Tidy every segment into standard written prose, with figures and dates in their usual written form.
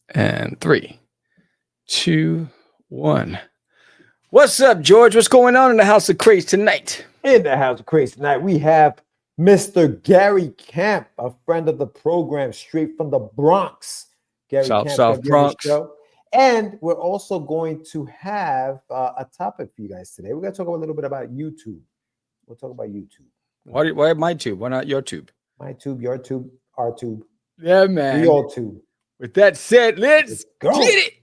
And 3, 2, 1. What's up, George? What's going on in the House of Craze tonight? In the House of Craze tonight, we have Mr. Gary Camp, a friend of the program, straight from the Bronx. Gary South Camp on the Bronx. show. And we're also going to have a topic for you guys today. We're going to talk a little bit about YouTube. We'll talk about YouTube. Why my tube? Why not your tube? My tube, your tube, our tube. Yeah, man. We all tube. With that said, let's go. Get it.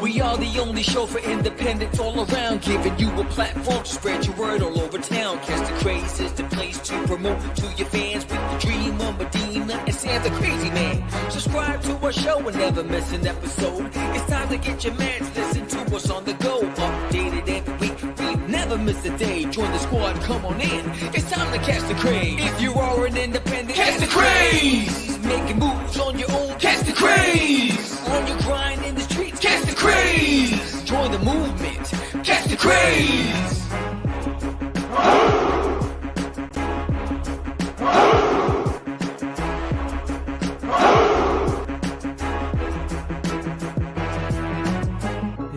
We are the only show for independents all around, giving you a platform to spread your word all over town. Catch the Craze is the place to promote to your fans with the dream of Medina and Sam the Crazy Man. Subscribe to our show and never miss an episode. It's time to get your mans, listen to us on the go. Updated every week, we never miss a day. Join the squad, come on in. It's time to catch the Craze. If you are an independent, catch the Craze. Making moves on your own, catch the Craze. On your grind in the streets, catch the Craze. Join the movement, catch the Craze.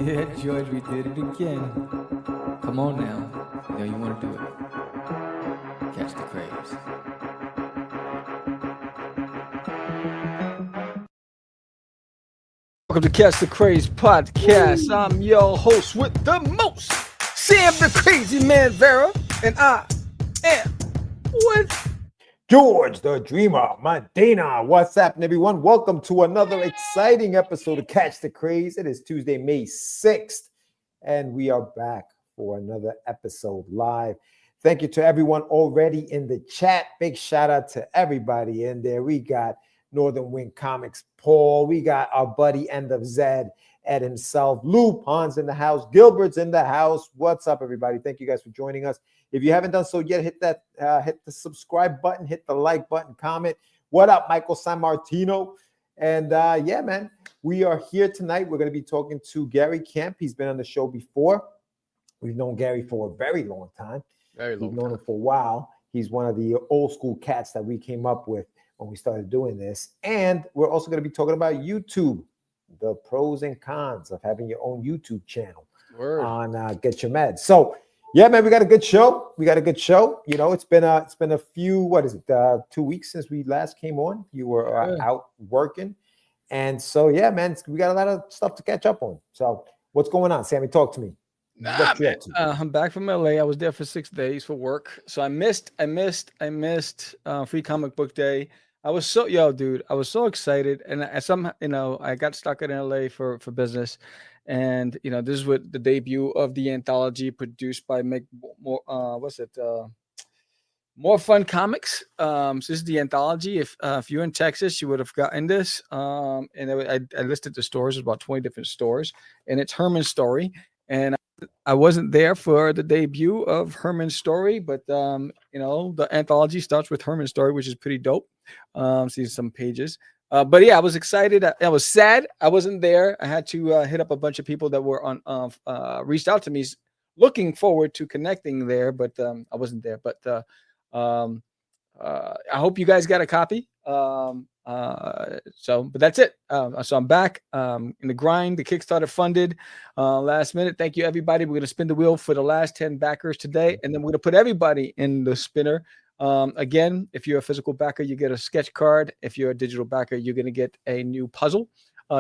Yeah, George, we did it again. Come on now. You know you want to do it. Catch the Craze. Welcome to Catch the Craze podcast. I'm your host with the most, Sam the Crazy Man Vera, and I am with George the Dreamer Medina. What's happening, everyone? Welcome to another exciting episode of Catch the Craze. It is Tuesday, May 6th, and we are back for another episode live. Thank you to everyone already in the chat. Big shout out to everybody in there. We got Northern Wing Comics, Paul. We got our buddy End of Zed, Ed himself. Lou Pon's in the house. Gilbert's in the house. What's up, everybody? Thank you guys for joining us. If you haven't done so yet, hit the subscribe button, hit the like button, comment. What up, Michael San Martino? And yeah, man, we are here tonight. We're going to be talking to Gary Camp. He's been on the show before. We've known Gary for a very long time. We've known him for a while. He's one of the old school cats that we came up with when we started doing this. And we're also going to be talking about YouTube, the pros and cons of having your own YouTube channel on Get Your Meds. So, yeah, man, we got a good show. You know, it's been a few, 2 weeks since we last came on. You were out working. And so, yeah, man, we got a lot of stuff to catch up on. So what's going on, Sammy? Talk to me. Man, I'm back from LA. I was there for 6 days for work. So I missed Free Comic Book Day. I was so excited. And I got stuck in LA for business. And, this is what the debut of the anthology produced by More Fun Comics. So this is the anthology. If you're in Texas, you would have gotten this. And I listed the stores. There's about 20 different stores. And it's Herman's Story. And I wasn't there for the debut of Herman's Story, but the anthology starts with Herman's Story, which is pretty dope. See some pages. But yeah, I was excited. I was sad I wasn't there. I had to hit up a bunch of people that were reached out to me looking forward to connecting there, but I wasn't there. But I hope you guys got a copy. But that's it. So I'm back in the grind. The Kickstarter funded last minute. Thank you, everybody. We're going to spin the wheel for the last 10 backers today, and then we're going to put everybody in the spinner. Again, if you're a physical backer, you get a sketch card. If you're a digital backer, you're going to get a new puzzle,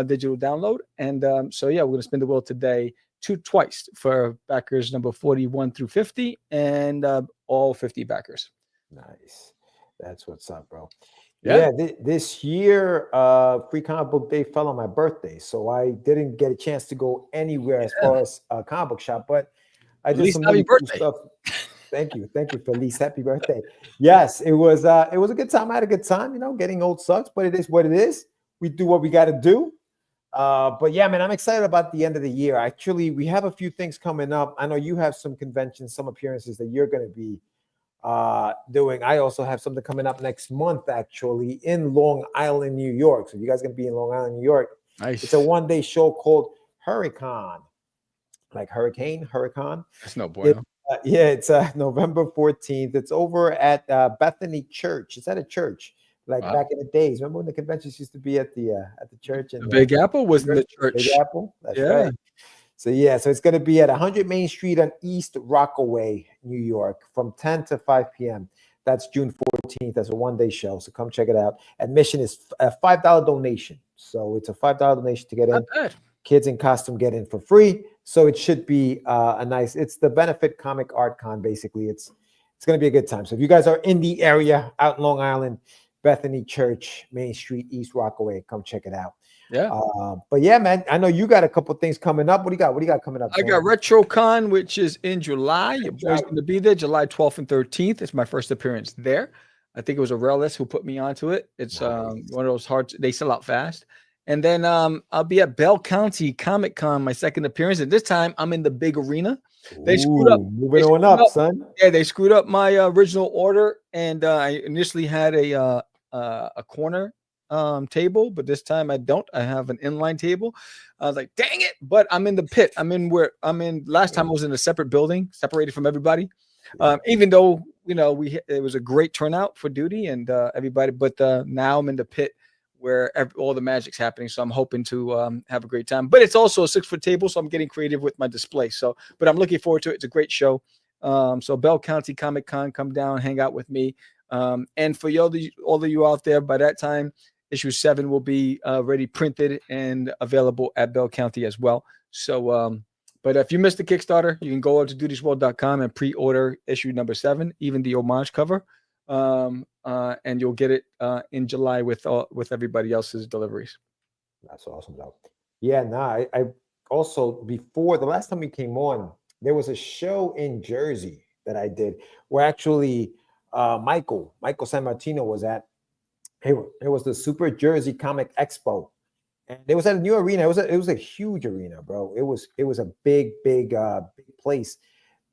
digital download. And so, yeah, we're going to spin the wheel today twice for backers number 41 through 50 and all 50 backers. Nice. That's what's up, bro. Yeah. This year, Free Comic Book Day fell on my birthday, so I didn't get a chance to go anywhere as far as a comic book shop, but I did some really cool stuff. Thank you, Felice. Happy birthday. Yes, it was a good time. I had a good time. Getting old sucks, but it is what it is. We do what we got to do. But yeah, man, I'm excited about the end of the year. Actually, we have a few things coming up. I know you have some conventions, some appearances that you're going to be doing. I also have something coming up next month, actually, in Long Island, New York. So you guys going to be in Long Island, New York. Nice. It's a one-day show called Hurricane. like hurricane. That's no bueno. Yeah, it's November 14th. It's over at Bethany Church. It's at a church, like Wow. back in the days. Remember when the conventions used to be at the church in The Big Apple was in the church. Big Apple? That's Yeah. right. So yeah, so it's going to be at 100 Main Street on East Rockaway, New York, from 10 to 5 p.m. That's June 14th. That's a one-day show. So come check it out. Admission is a $5 donation. So it's a $5 donation to get in. Not bad. Kids in costume get in for free. So it should be a nice, it's the benefit comic art con, basically. It's going to be a good time. So if you guys are in the area out in Long Island, Bethany Church, Main Street, East Rockaway, come check it out. Yeah. But yeah, man, I know you got a couple things coming up. What do you got? What do you got coming up? I got RetroCon, which is in July. Your boy's going to be there July 12th and 13th. It's my first appearance there. I think it was Aurelius who put me onto it. It's one of those hard, they sell out fast. And then I'll be at Bell County Comic Con, my second appearance. And this time I'm in the big arena. They screwed up. Moving on up, son. Yeah, they screwed up my original order. And I initially had a corner table, but this time I don't. I have an inline table. I was like, dang it, but I'm in the pit. Last time I was in a separate building, separated from everybody. Even though, it was a great turnout for duty and everybody, but now I'm in the pit where all the magic's happening. So I'm hoping to have a great time, but it's also a 6-foot table. So I'm getting creative with my display. So, but I'm looking forward to it. It's a great show. So Bell County Comic Con, come down, hang out with me. And for all of you out there, by that time, issue 7 will be already printed and available at Bell County as well. So, but if you missed the Kickstarter, you can go over to dutiesworld.com and pre-order issue number 7, even the homage cover, and you'll get it in July with everybody else's deliveries. That's awesome, though. Yeah, I also, before the last time we came on, there was a show in Jersey that I did where actually Michael San Martino was at. It was the Super Jersey Comic Expo, and it was at a new arena. It was a huge arena, bro. It was a big place.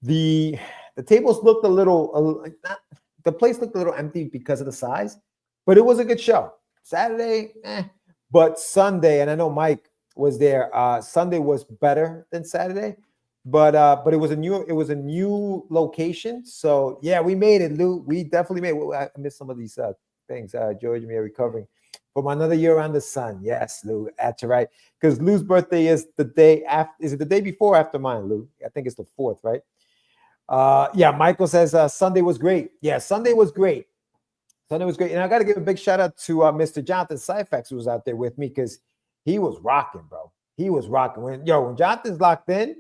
The tables looked the place looked a little empty because of the size, but it was a good show. Saturday, but Sunday, and I know Mike was there. Sunday was better than Saturday, but it was a new location. So yeah, we made it, Lou. We definitely made it. I missed some of these things. George and me are recovering from another year around the sun. Yes, Lou, that's right. Because Lou's birthday is the day after. Is it the day before or after mine, Lou? I think it's the 4th, right? Yeah, Michael says Sunday was great. Yeah, Sunday was great. And I got to give a big shout out to Mr. Jonathan Syfax, who was out there with me, because he was rocking, bro. He was rocking. When Jonathan's locked in,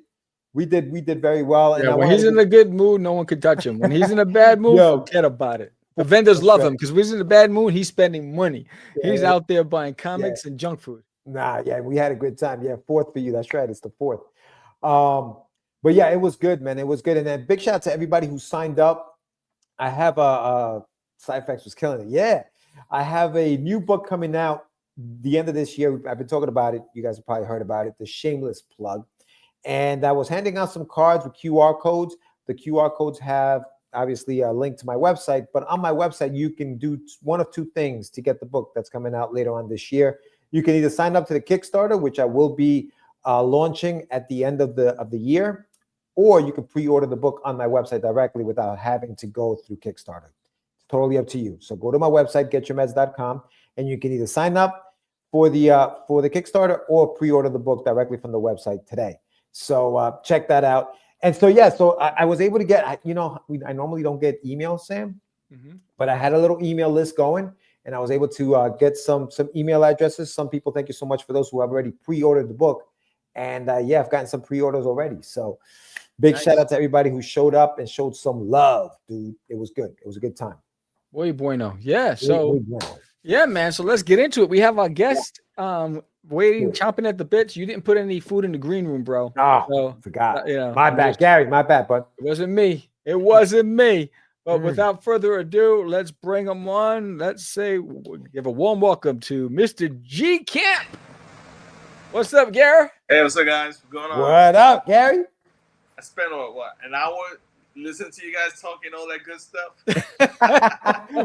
we did very well. And when he's in a good mood, no one could touch him. When he's in a bad mood, forget about it. The vendors love him because when he's in a bad mood, he's spending money. He's out there buying comics and junk food. We had a good time. Yeah, 4th for you. That's right. It's the 4th. But yeah, it was good, man. It was good. And then big shout out to everybody who signed up. I have Syfax was killing it. Yeah. I have a new book coming out the end of this year. I've been talking about it. You guys have probably heard about it. The Shameless Plug. And I was handing out some cards with QR codes. The QR codes have obviously a link to my website, but on my website, you can do one of 2 things to get the book that's coming out later on this year. You can either sign up to the Kickstarter, which I will be launching at the end of the year, or you can pre-order the book on my website directly without having to go through Kickstarter. It's totally up to you. So go to my website, getyourmeds.com, and you can either sign up for the Kickstarter or pre-order the book directly from the website today. So check that out. And so, yeah, I was able to get, I normally don't get emails, Sam, but I had a little email list going, and I was able to get some email addresses. Some people, thank you so much for those who have already pre-ordered the book. And I've gotten some pre-orders already. So big shout out to everybody who showed up and showed some love, dude. It was good. It was a good time. Muy bueno. Yeah. So, yeah, man. So let's get into it. We have our guest waiting, chomping at the bits. You didn't put any food in the green room, bro. Forgot. My bad, Gary. My bad, bud. It wasn't me. But without further ado, let's bring him on. Let's say, give a warm welcome to Mr. G Camp. What's up, Gary? Hey, what's up, guys? What's going on? What up, Gary? I spent an hour listening to you guys talking all that good stuff.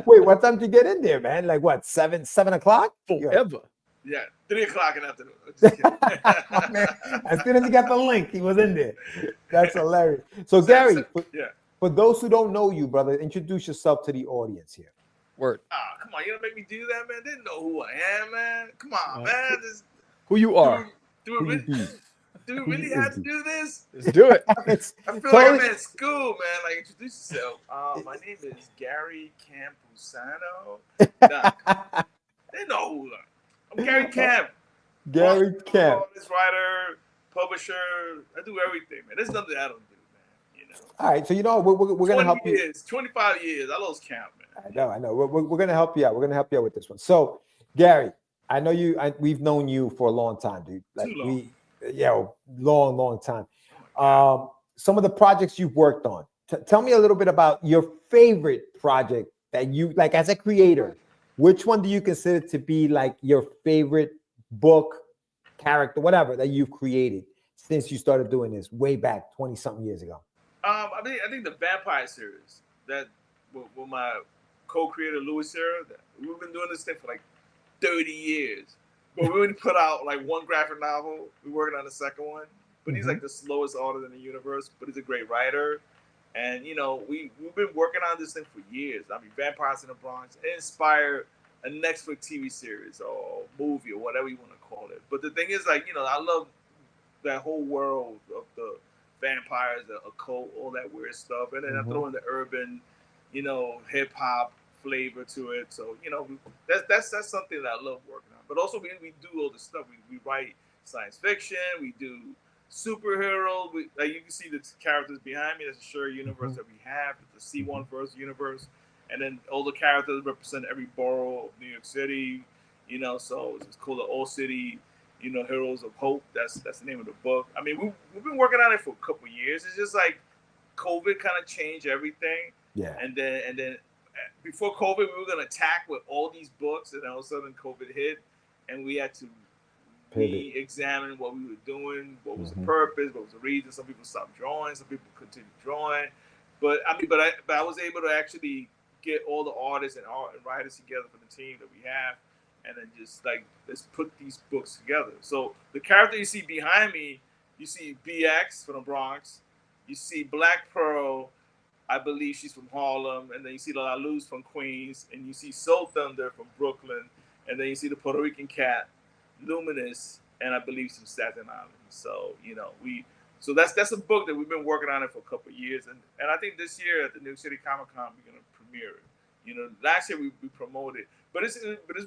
Wait, what time did you get in there, man? Like what? 7 o'clock? Forever. Yeah, 3 o'clock in the afternoon. Just kidding. Man, as soon as he got the link, he was in there. That's hilarious. So, Gary, yeah. for those who don't know you, brother, introduce yourself to the audience here. Word. Ah, come on, you don't make me do that, man. They know who I am, man. Come on, man. This, Who you are? do Who we you really, be? do we Who really you have is to be? do this? Let's do it. It's I feel totally- like I'm at school, man. Like, introduce yourself. My name is Gary Campusano. Nah, they know who I am. I'm Gary Camp. Gary Camp. This writer, publisher. I do everything, man. There's nothing I don't do, man. You know. All right, so you know we're gonna help you. 25 years. I lost count, man. I know. We're gonna help you out. We're gonna help you out with this one. So, Gary, I know you. We've known you for a long time, dude. Like Too long. long time. Some of the projects you've worked on. Tell me a little bit about your favorite project that you like as a creator. Which one do you consider to be like your favorite book, character, whatever that you've created since you started doing this way back 20-something years ago? I think the Vampire series that with my co-creator Louis Serra, we've been doing this thing for like 30 years. But we only put out like one graphic novel. We're working on the second one. But he's like the slowest author in the universe, but he's a great writer. And, you know, we've been working on this thing for years. I mean, Vampires in the Bronx. It inspired a Netflix TV series or movie or whatever you want to call it. But the thing is, like, you know, I love that whole world of the vampires, the occult, all that weird stuff. And then I throw in the urban, you know, hip-hop flavor to it. So, you know, that's something that I love working on. But also we do all this stuff. We write science fiction. We do superhero. Like you can see the characters behind me. That's a shared universe that we have. It's the C1 First universe. And then all the characters represent every borough of New York City. You know, so it's called the All City, you know, Heroes of Hope. That's the name of the book. I mean, we've been working on it for a couple of years. It's just like COVID kind of changed everything. Yeah. And then before COVID, we were gonna attack with all these books, and all of a sudden COVID hit, and we had to re-examine what we were doing, what was the purpose, what was the reason. Some people stopped drawing, some people continued drawing, but I was able to actually get all the artists and writers together for the team that we have, and then just like let's put these books together. So the character you see behind me, you see BX from the Bronx, you see Black Pearl, I believe she's from Harlem, and then you see La Luz from Queens, and you see Soul Thunder from Brooklyn, and then you see the Puerto Rican cat, Luminous, and I believe some Staten Island. So, you know, so that's a book that we've been working on it for a couple of years, and I think this year at the New York City Comic Con we're gonna premiere it. You know, last year we promoted it, but it's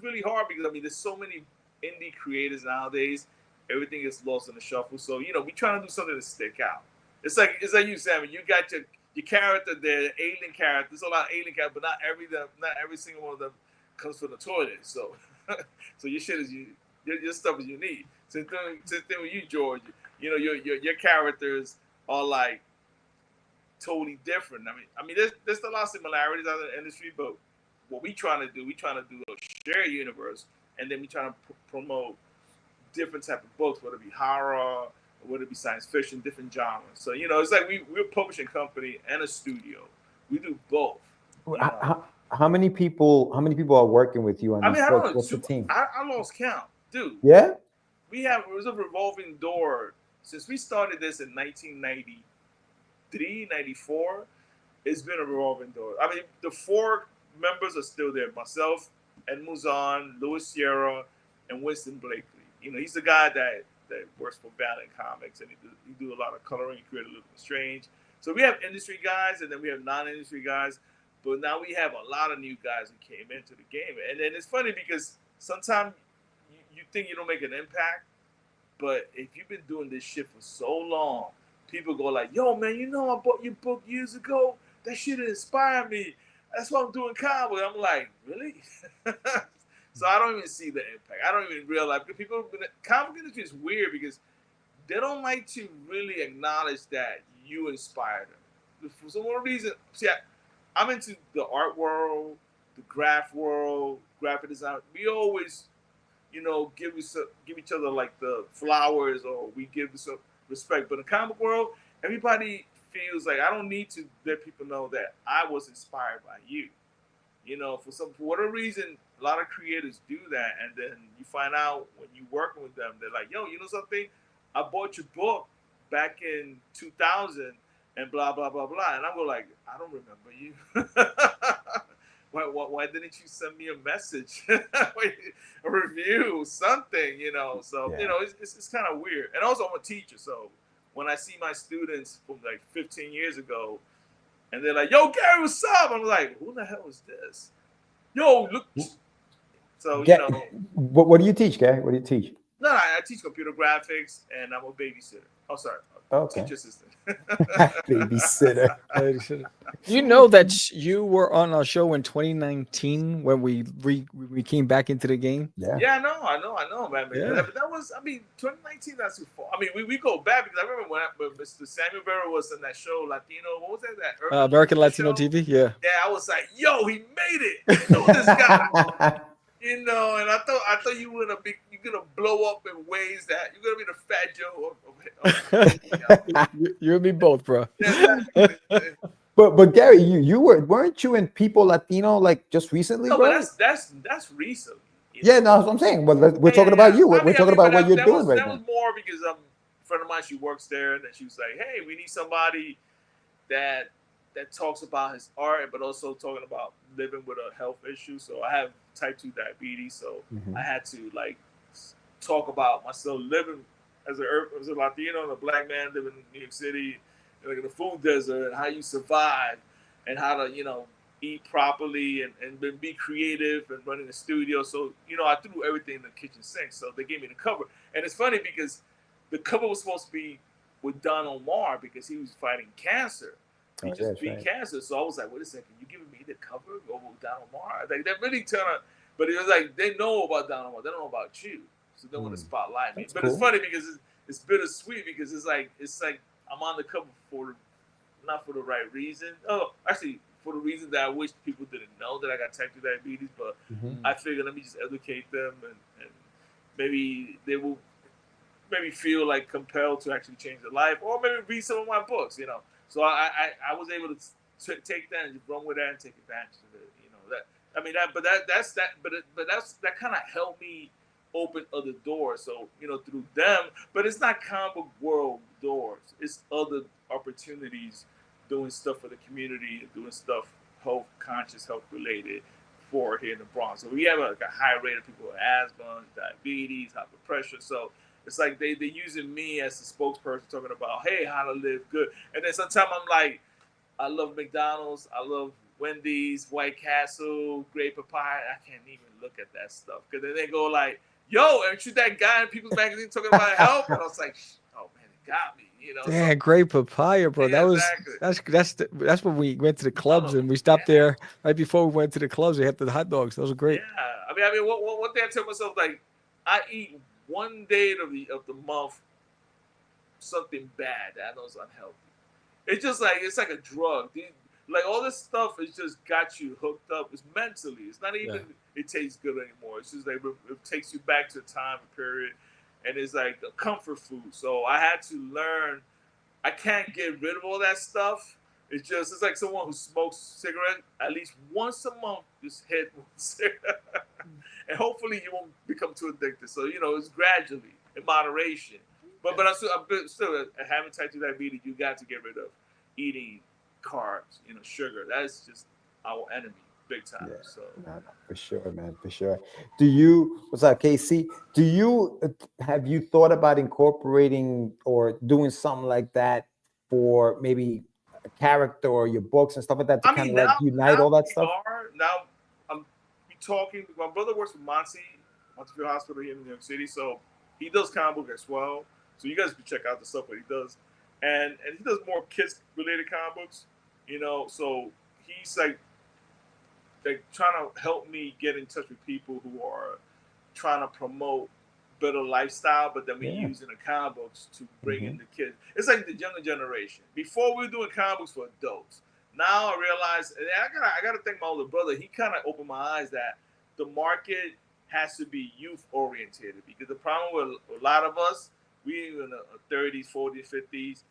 really hard because I mean there's so many indie creators nowadays. Everything is lost in the shuffle. So, you know, we trying to do something to stick out. It's like you, Sammy. You got your character there, alien character. There's a lot of alien characters, but not every single one of them comes from the toilet. So, so your shit is your stuff is unique. Same thing with you, George. You know, your characters are like totally different. I mean, there's a lot of similarities out in the industry, but what we trying to do a shared universe, and then we trying to promote different type of books, whether it be horror, or whether it be science fiction, different genres. So, you know, it's like we're a publishing company and a studio. We do both. How many people are working with you on these books? I don't know. What's the team? I lost count, dude. Yeah? It was a revolving door since we started this in 1993, 94. It's been a revolving door. I mean, the 4 members are still there. Myself, Ed Muzan, Louis Sierra, and Winston Blakely. You know, he's the guy that works for Valiant Comics, and he do a lot of coloring, create a little strange. So we have industry guys, and then we have non-industry guys. But now we have a lot of new guys who came into the game. And then it's funny because sometimes you think you don't make an impact, but if you've been doing this shit for so long, people go like, yo, man, you know I bought your book years ago? That shit inspired me. That's why I'm doing comics. I'm like, really? So I don't even see the impact. I don't even realize, because comic industry is weird because they don't like to really acknowledge that you inspired them. For some reason, see, I'm into the art world, the graph world, graphic design. We always, you know, give each other like the flowers, or we give some respect. But in the comic world, everybody feels like I don't need to let people know that I was inspired by you. You know, for whatever reason, a lot of creators do that, and then you find out when you're working with them, they're like, "Yo, you know something? I bought your book back in 2000, and blah blah blah blah." And I go like, "I don't remember you. Why didn't you send me a message, a review, something? You know?" So you know, it's kind of weird. And also, I'm a teacher, so when I see my students from like 15 years ago. And they're like, "Yo, Gary, what's up?" I'm like, "Who the hell is this?" Yo, look. So, you know. What do you teach, Gary? What do you teach? No, I teach computer graphics, and I'm a babysitter. Oh, sorry. Okay. Teacher assistant. Babysitter. You know that you were on our show in 2019 when we came back into the game. Yeah, I know, man. Yeah. But that was, 2019. That's too far. I mean, we go back because I remember when Mr. Samuel Vera was in that show, Latino. What was that? American Latino show? TV. Yeah. Yeah, I was like, "Yo, he made it! I know this guy." You know, and I thought you were gonna blow up in ways that you're gonna be the Fat Joe. You and me both, bro. Yeah, exactly. But Gary, weren't you in People Latino like just recently, No, bro? but that's recent. Yeah, no, that's what I'm saying. Well, we're talking about you. We're talking about what you're doing right now. That was more because a friend of mine, she works there, and then she was like, "Hey, we need somebody that talks about his art, but also talking about living with a health issue." So I have type 2 diabetes, so I had to like talk about myself living as a Latino and a black man living in New York City, like in the food desert, and how you survive, and how to eat properly and be creative and running a studio. So I threw everything in the kitchen sink. So they gave me the cover, and it's funny because the cover was supposed to be with Don Omar because he was fighting cancer. He just beat cancer. So I was like, "Wait a second, you giving me the cover over Don Omar?" Like that really turned out. But it was like they know about Don Omar, they don't know about you, so they want to spotlight me. But cool. It's funny because it's bittersweet because it's like I'm on the cover not for the right reason. Oh, actually, for the reason that I wish people didn't know that I got type 2 diabetes. But I figured let me just educate them and maybe they will feel like compelled to actually change their life, or maybe read some of my books. So I was able to take that and just run with that and take advantage of it. That kind of helped me open other doors. So through them, but it's not comic book world doors. It's other opportunities, doing stuff for the community, doing stuff health conscious, health related for here in the Bronx. So we have a high rate of people with asthma, diabetes, high blood pressure. So it's like they're using me as a spokesperson talking about, hey, how to live good. And then sometimes I'm like, I love McDonald's, I love Wendy's, White Castle, Great Papaya. I can't even look at that stuff. Because then they go like, "Yo, aren't you that guy in People's Magazine talking about health?" And I was like, "Oh man, it got me." Yeah, Great Papaya, bro. Yeah, that's when we went to the clubs and we stopped there right before we went to the clubs. They had the hot dogs. Those were great. Yeah, I mean, one thing I tell myself, like, I eat one day of the month something bad that I know is unhealthy. It's just like it's like a drug. Like all this stuff is just got you hooked up. It's mentally. It's not even it tastes good anymore. It's just like it takes you back to a time period, and it's like a comfort food. So I had to learn. I can't get rid of all that stuff. It's like someone who smokes cigarette at least once a month. Just hit one cigarette, and hopefully you won't become too addicted. So it's gradually in moderation. But I'm still having type 2 diabetes. You got to get rid of eating carbs, sugar. That's just our enemy, big time. Yeah. So no, for sure, man, for sure. What's up, KC? Have you thought about incorporating or doing something like that for maybe a character or your books and stuff like that to kind of like unite all that stuff? Now I'm talking. My brother works for Montefiore Hospital here in New York City, so he does comic book as well. So you guys can check out the stuff that he does. And he does more kids related comic books, so he's like trying to help me get in touch with people who are trying to promote better lifestyle, but then we're using the comic books to bring in the kids. It's like the younger generation. Before we were doing comic books for adults. Now I realize, and I gotta thank my older brother, he kind of opened my eyes that the market has to be youth oriented, because the problem with a lot of us, we in the 30s, 40s, 50s,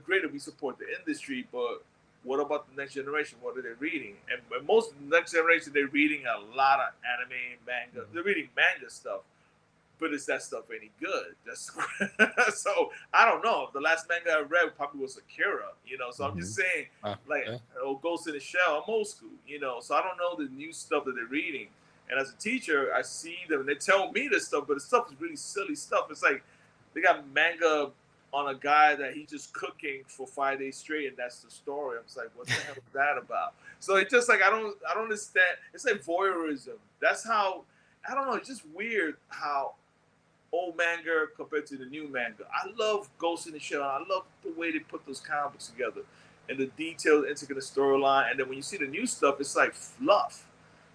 great that we support the industry, but what about the next generation? What are they reading? And most next generation, they're reading a lot of anime and manga. They're reading manga stuff, but is that stuff any good? That's so I don't know. The last manga I read probably was Akira, So I'm just saying, Ghost in the Shell. I'm old school, So I don't know the new stuff that they're reading. And as a teacher, I see them and they tell me this stuff, but the stuff is really silly stuff. It's like they got manga on a guy that he's just cooking for 5 days straight, and that's the story. I'm just like, what the hell is that about? So it's just like I don't understand. It's like voyeurism. That's how I don't know. It's just weird how old manga compared to the new manga. I love Ghost in the Shell. I love the way they put those comic books together and the detailed intricate storyline. And then when you see the new stuff, it's like fluff.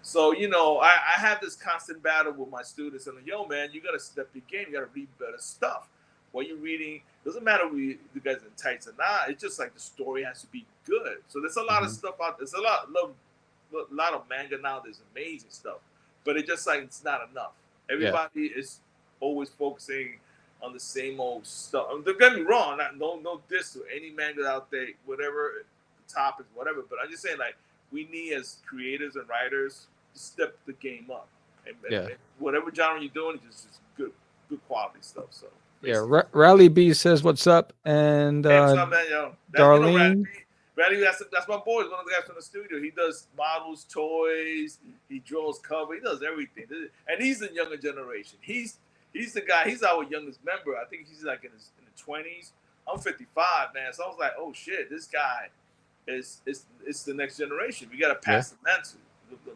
So, I have this constant battle with my students. I'm like, yo, man, you got to step your game. You got to read better stuff. What you're reading, doesn't matter if you guys in tights or not. It's just like the story has to be good. So there's a lot of stuff out there. There's a lot of manga now. There's amazing stuff. But it's just like it's not enough. Everybody is always focusing on the same old stuff. Don't get me wrong. No diss to any manga out there, whatever the topic, whatever. But I'm just saying, like, we need as creators and writers to step the game up. And whatever genre you're doing, it's just good quality stuff. So. Yeah, Rally B says what's up, and what's up, man, yo? Darlene. Rally, that's my boy. He's one of the guys from the studio. He does models, toys. He draws cover. He does everything. And he's the younger generation. He's the guy. He's our youngest member. I think he's like in the 20s. I'm 55, man. So I was like, oh shit, this guy is the next generation. We got to pass the mantle.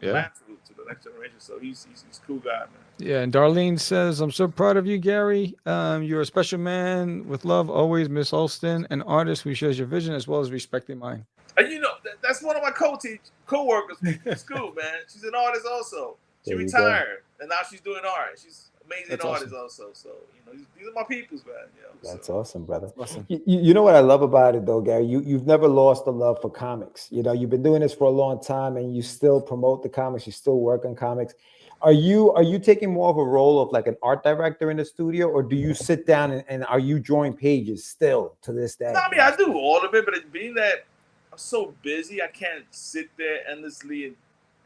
To the next generation. So he's a cool guy, man. Yeah, and Darlene says, I'm so proud of you, Gary. You're a special man with love, always, Miss Alston, an artist who shares your vision as well as respecting mine. And that's one of my co-workers from school, man. She's an artist also. She retired and now she's doing art. She's amazing artist also. So, these are my peoples, man. That's awesome, brother. Awesome. You know what I love about it though, Gary? You've never lost the love for comics. You've been doing this for a long time and you still promote the comics, you still work on comics. Are you taking more of a role of like an art director in the studio, or do you sit down and are you drawing pages still to this day? No, I mean, I do all of it, but being that I'm so busy, I can't sit there endlessly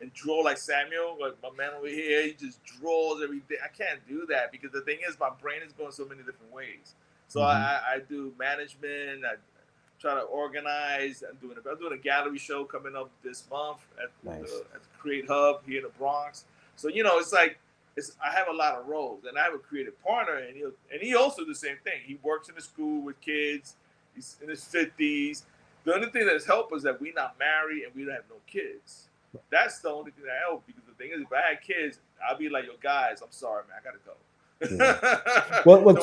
and draw like Samuel, like my man over here. He just draws every day. I can't do that because the thing is, my brain is going so many different ways. So I do management. I try to organize. I'm doing a gallery show coming up this month at the Create Hub here in the Bronx. So it's like I have a lot of roles, and I have a creative partner, and he also the same thing. He works in the school with kids. He's in his 50s. The only thing that's helped is that we're not married and we don't have no kids. That's the only thing that helped, because the thing is, if I had kids, I'd be like, yo, guys, I'm sorry, man, I gotta go. Well,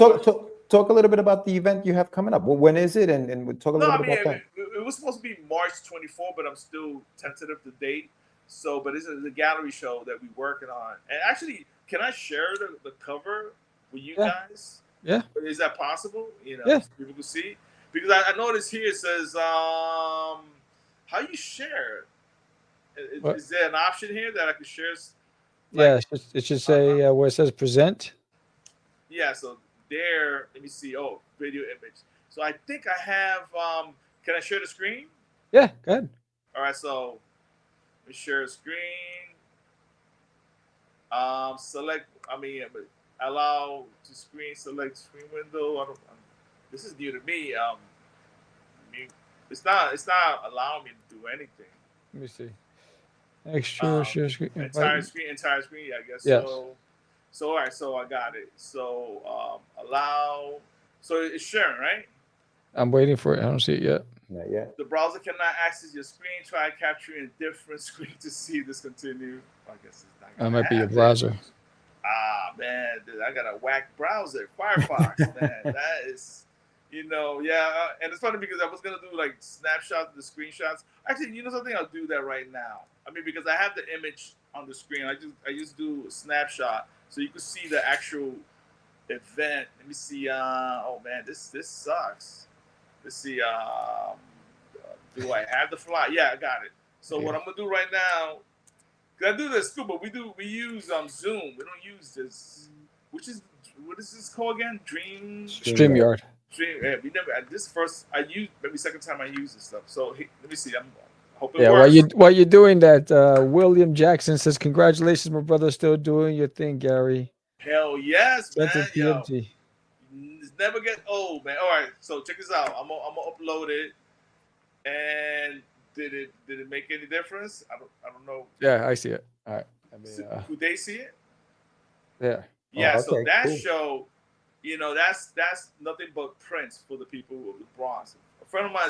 talk a little bit about the event you have coming up. Well, when is it? And we'll talk a little bit about that. It was supposed to be March 24, but I'm still tentative to date. So, but this is a gallery show that we're working on. And actually, can I share the cover with you guys? Yeah. Is that possible? So people can see. Because I noticed here it says, how you share? Is there an option here that I can share? It should say where it says present. Yeah, so there, let me see. Oh, video image. So I think I have, can I share the screen? Yeah, go ahead. All right, so let me share a screen. Allow to select screen window. This is new to me. It's not allowing me to do anything. Let me see. Extra share screen. Entire screen. Yeah, I guess. Yes. So all right. So I got it. So allow. So it's sharing, right? I'm waiting for it. I don't see it yet. Not yet. The browser cannot access your screen. Try capturing a different screen to see this continue. I guess it's not. That might be your browser. Ah, man, dude, I got a whack browser, Firefox, man. That is, and it's funny because I was gonna do like snapshots, the screenshots. Actually, something? I'll do that right now. I mean, because I have the image on the screen. I just do a snapshot so you can see the actual event. Let me see. Oh man, this sucks. Let's see. Do I have the fly? Yeah, I got it. So what I'm gonna do right now. I do this too, but we use Zoom. We don't use this. What is this called again? StreamYard. We never. This first I used maybe second time I used this stuff. So let me see. I hope it Yeah, works. while you're doing that, William Jackson says, "Congratulations, my brother, still doing your thing, Gary." Hell yes, man. Spencer Yo, TMT. it's never get old, man. All right, so check this out. I'm gonna upload it, and did it make any difference? I don't know. Yeah, I see it. All right. I mean, Could they see it? yeah. Yeah. Oh, So okay, that cool. show, that's nothing but Prince for the people with the Bronx. A friend of mine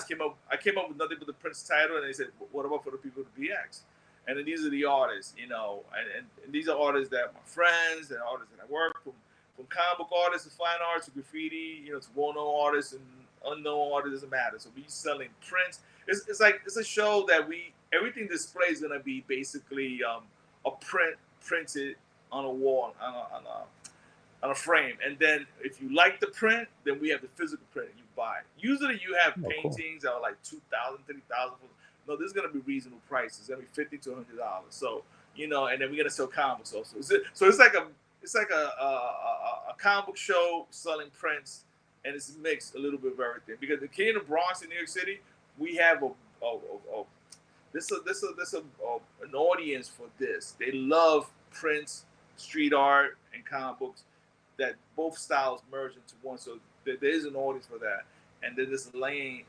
I came up with nothing but the Prince title, and they said, "What about for the people with the BX?" And then these are the artists, and these are artists that are my friends and artists that I work from comic book artists to fine arts to graffiti, to well-known artists and unknown artists, doesn't matter. So we selling prints. It's a show that everything display is gonna be basically a printed on a wall on a frame, and then if you like the print, then we have the physical print and you buy it. Usually you have paintings that are like $2,000, $3,000. No, this is gonna be reasonable prices. It's gonna be $50 to $100. So and then we're gonna sell comics also. So it's like a comic book show selling prints, and it's mixed a little bit of everything. Because the kid in the Bronx in New York City, we have an audience for this. They love prints, street art, and comic books. That both styles merge into one. So there is an audience for that. And then there's a lane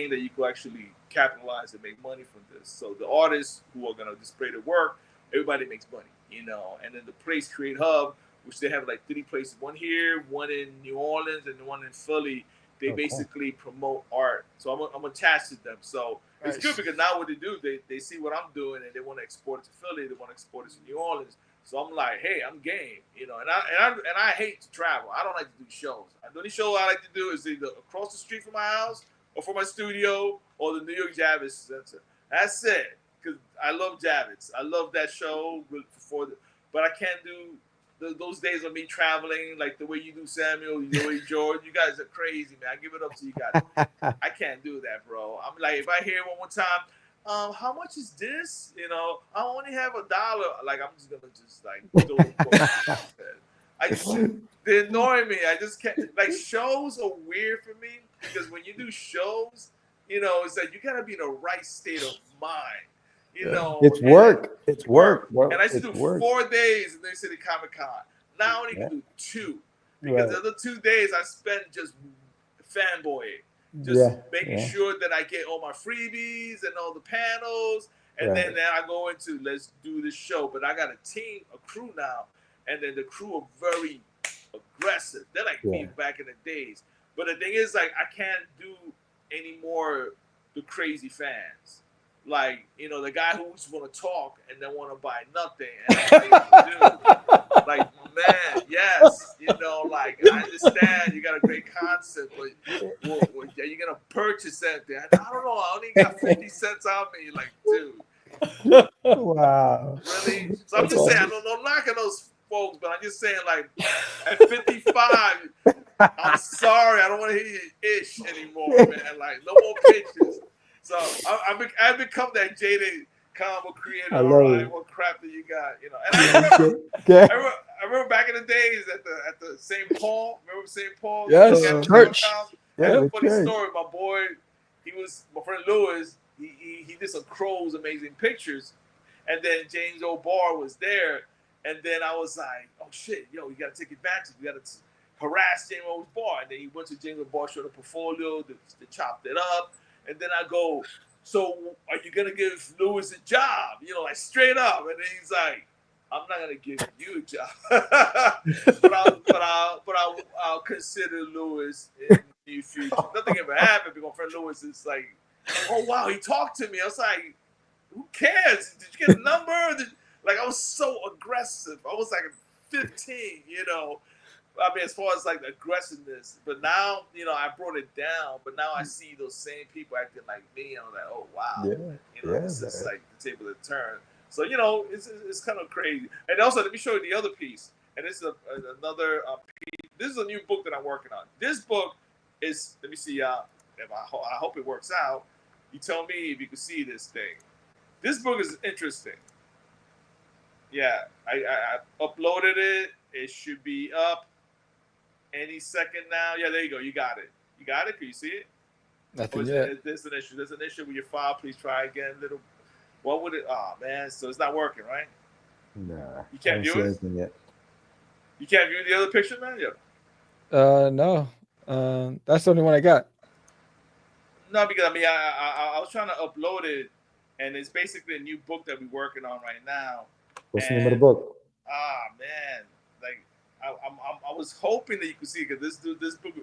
that you can actually capitalize and make money from this. So the artists who are going to display their work, everybody makes money, And then the Place Create Hub, which they have like 3 places, one here, one in New Orleans, and one in Philly. They basically promote art. So I'm attached to them. So it's good because now what they do, they see what I'm doing and they want to export it to Philly. They want to export it to New Orleans. So I'm like, hey, I'm game, And I hate to travel. I don't like to do shows. The only show I like to do is either across the street from my house or from my studio or the New York Javits Center. That's it. Because I love Javits. I love that show but I can't do those days of me traveling like the way you do, Samuel, the way George. You guys are crazy, man. I give it up to you guys. I can't do that, bro. I'm like, if I hear one more time, how much is this? I only have $1. Like, I'm just gonna they annoy me. I just can't. Like, shows are weird for me because when you do shows, it's like you gotta be in the right state of mind. It's work. It's work. And I used to do 4 days in New York City Comic Con. Now I only can do 2 because the other 2 days I spend just fanboying. Just making sure that I get all my freebies and all the panels. And then I go into let's do this show. But I got a team, a crew now. And then the crew are very aggressive. They're like me back in the days. But the thing is, like, I can't do any more the crazy fans. Like, the guy who just want to talk and then want to buy nothing. And like, man, yes. Like, I understand you got a great concept, but you're going to purchase something. I don't know. I only got 50 cents on me. Like, dude. Wow. Really? So I'm just saying, I'm not knocking those folks, but I'm just saying, like, at 55, I'm sorry. I don't want to hear your ish anymore, man. Like, no more pictures. So I've become that jaded comic creator. All right, what crap do you got? And I remember back in the days at the St. Paul. Remember St. Paul? Yes, church. Yeah, funny story. My boy, my friend Lewis. He did some Craze amazing pictures, and then James O'Barr was there, and then I was like, oh shit, yo, you got to take advantage. We got to harass James O'Barr. And then he went to James O'Barr, showed a portfolio, they chopped it up. And then I go, so are you going to give Lewis a job? Like straight up. And then he's like, I'm not going to give you a job. but I'll consider Lewis in the near future. Nothing ever happened because my friend Lewis is like, oh, wow, he talked to me. I was like, who cares? Did you get a number? I was so aggressive. I was like 15, I mean, as far as like the aggressiveness, but now, I brought it down, but now I see those same people acting like me, and I'm like, oh, wow. This is like the table to turn. So, it's kind of crazy. And also, let me show you the other piece. And this is another piece. This is a new book that I'm working on. This book is, let me see, if I hope it works out. You tell me if you can see this thing. This book is interesting. Yeah, I uploaded it. It should be up any second now. Yeah, there you go. You got it. You got it? Can you see it? Nothing yet. There's an issue. There's an issue with your file. Please try again. What would it? Oh man, so it's not working, right? Nah, You can't view it yet. You can't view the other picture, man. Yeah. No. That's the only one I got. No, because I mean, I was trying to upload it, and it's basically a new book that we're working on right now. What's the name of the book? Man, like I was hoping that you could see it, because this book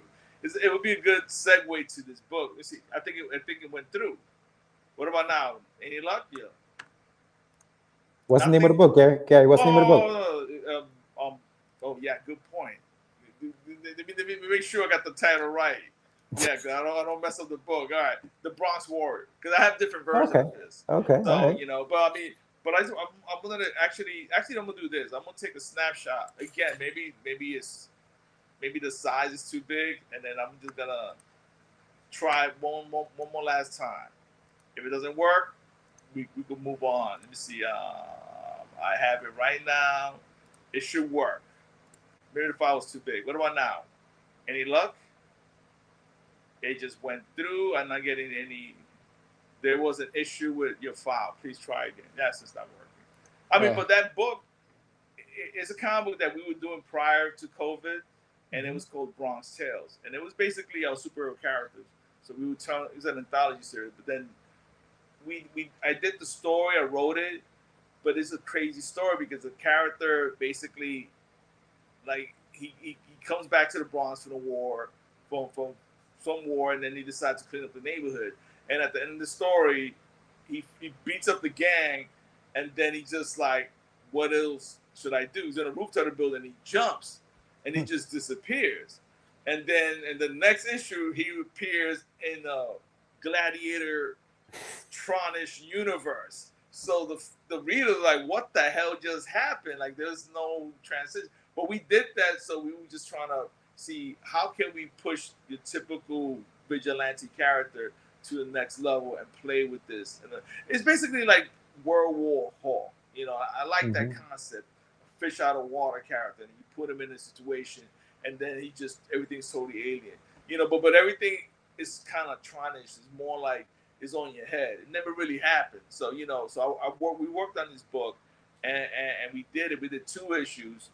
it would be a good segue to this book. Let's see. I think it went through. What about now? Any luck? Yeah. What's the name of the book, Gary? Gary, what's the name of the book? Oh yeah, good point. Let me make sure I got the title right. Yeah, because I don't mess up the book. All right, The Bronx Warrior, because I have different versions of this. Okay. So all right. I'm gonna actually I'm gonna do this. I'm gonna take a snapshot again. Maybe the size is too big, and then I'm just gonna try one more last time. If it doesn't work, we can move on. Let me see. I have it right now. It should work. Maybe the file was too big. What about now? Any luck? It just went through. I'm not getting any. There was an issue with your file. Please try again. That's just not working. But that book is a comic book that we were doing prior to COVID, and it was called Bronx Tales, and it was basically our superhero characters. So we would tell. It was an anthology series, but then I did the story. I wrote it, but it's a crazy story because the character basically, like he comes back to the Bronx from the war, from some war, and then he decides to clean up the neighborhood. And at the end of the story, he beats up the gang, and then he's just like, what else should I do? He's on a rooftop of the building, he jumps, and he just disappears. And then in the next issue, he appears in a Gladiator Tronish universe. So the reader's like, what the hell just happened? Like, there's no transition. But we did that, so we were just trying to see how can we push the typical vigilante character to the next level and play with this. And it's basically like World War Hulk. I like that concept. A fish out of water character, and you put him in a situation, and then everything's totally alien. But everything is kind of Tronish. It's more like it's on your head. It never really happened. So we worked on this book, and we did it. We did 2 issues.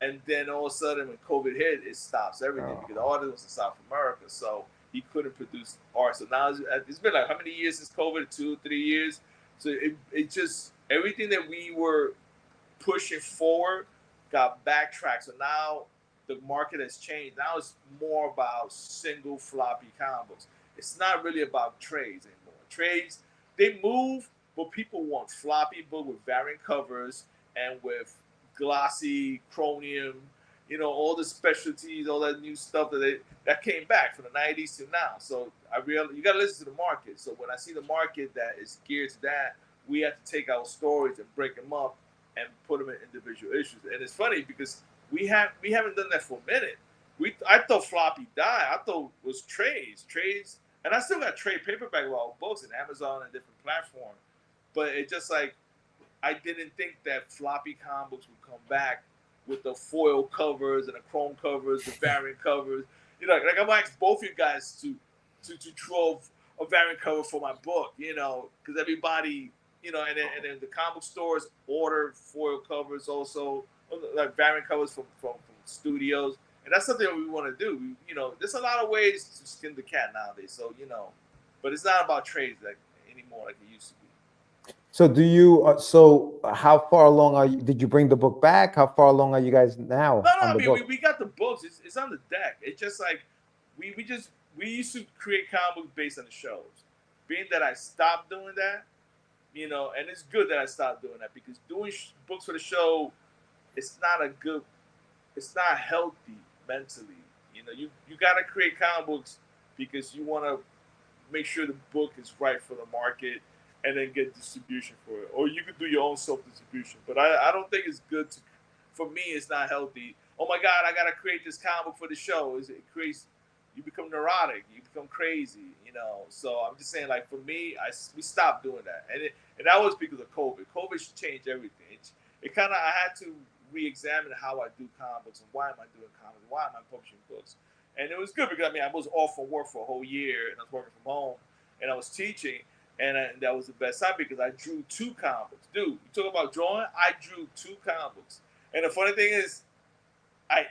And then all of a sudden, when COVID hit, it stops everything because the artist was in South America, so he couldn't produce art. So now it's been like how many years since COVID? 2, 3 years. So it just everything that we were pushing forward got backtracked. So now the market has changed. Now it's more about single floppy comic books. It's not really about trades anymore. Trades, they move, but people want floppy book with variant covers and with glossy chromium, all the specialties, all that new stuff that came back from the 90s to now. So you got to listen to the market. So when I see the market that is geared to that, we have to take our stories and break them up and put them in individual issues. And it's funny because we haven't done that for a minute. I thought floppy died. I thought it was trades, and I still got trade paperback of our books in Amazon and different platforms. But it just like I didn't think that floppy comic books would come back with the foil covers and the chrome covers, the variant covers. Like I'm gonna ask both of you guys to draw a variant cover for my book, because everybody, and then the comic stores order foil covers also, like variant covers from studios, and that's something that we want to do. There's a lot of ways to skin the cat nowadays, so but it's not about trades anymore like it used to be. So do you? So how far along are you? Did you bring the book back? How far along are you guys now? We got the books. It's on the deck. It's just like we used to create comic books based on the shows. Being that I stopped doing that, and it's good that I stopped doing that because doing books for the show, it's not healthy mentally. You got to create comic books because you want to make sure the book is right for the market. And then get distribution for it, or you could do your own self-distribution. But I don't think it's good for me. It's not healthy. Oh my God, I gotta create this comic book for the show. You become neurotic, you become crazy, So I'm just saying, like for me, we stopped doing that, and that was because of COVID. COVID changed everything. I had to re-examine how I do comic books and why am I doing comics, why am I publishing books, And it was good because I was off from work for a whole year, and I was working from home, and I was teaching, and that was the best time because I drew 2 comic books. Dude, you talk about drawing? I drew 2 comic books, and the funny thing is, I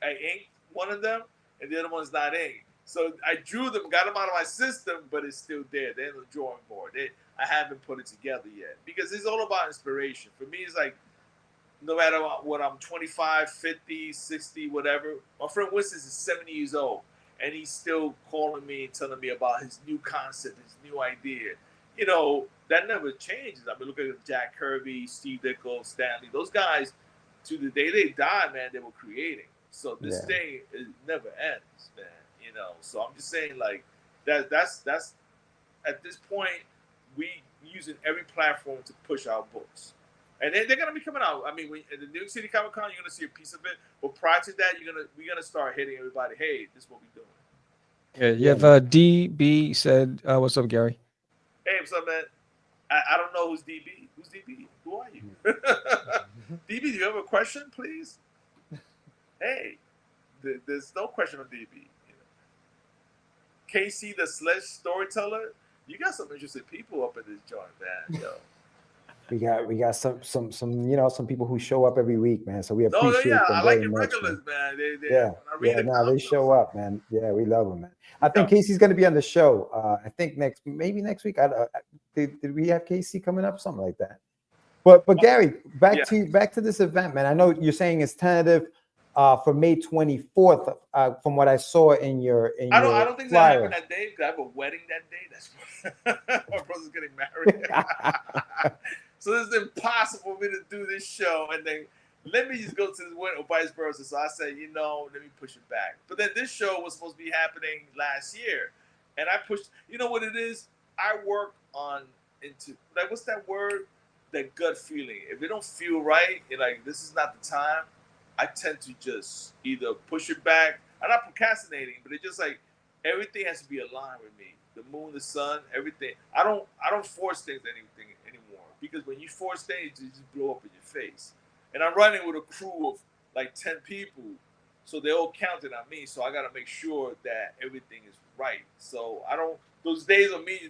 inked one of them, and the other one's not inked. So I drew them, got them out of my system, but it's still there. They're in the drawing board. I haven't put it together yet because it's all about inspiration. For me, it's like, no matter what, I'm 25, 50, 60, whatever. My friend Winston is 70 years old, and he's still calling me and telling me about his new concept, his new idea. You know, that never changes. I mean, look at Jack Kirby, Steve Ditko, Stanley. Those guys, to the day they died, man, they were creating. So this thing, it never ends, man. You know, so I'm just saying, like, that's at this point, we using every platform to push our books. And they're gonna be coming out. I mean, at the New York City Comic Con, you're gonna see a piece of it. But prior to that, we're gonna start hitting everybody. Hey, this is what we're doing. Yeah, you have DB said, "What's up, Gary?" Hey, what's up, man? I don't know who's DB. Who's DB? Who are you? DB, do you have a question, please? Hey, there's no question on DB. You know. KC, the Sledge storyteller. You got some interesting people up in this joint, man. Yo. We got some some people who show up every week, man. So we appreciate them I very like your much, regulars, man. They show up, man. Yeah, we love them, man. I think Casey's gonna be on the show. I think next week. Did we have Casey coming up? Something like that. But Gary, back to this event, man. I know you're saying it's tentative for May 24th. From what I saw in your I don't think that happened that day because I have a wedding that day. That's my brother's getting married. So it's impossible for me to do this show and then let me just go to this wedding or vice versa. So I said, let me push it back. But then this show was supposed to be happening last year. And I pushed, you know what it is? I work into, like, what's that word? That gut feeling. If it don't feel right, like, this is not the time, I tend to just either push it back. I'm not procrastinating, but it's just like everything has to be aligned with me. The moon, the sun, everything. I don't force things anything anymore because when you force things, you just blow up in your face. And I'm running with a crew of like 10 people, so they all counted on me. So I got to make sure that everything is right. So those days of me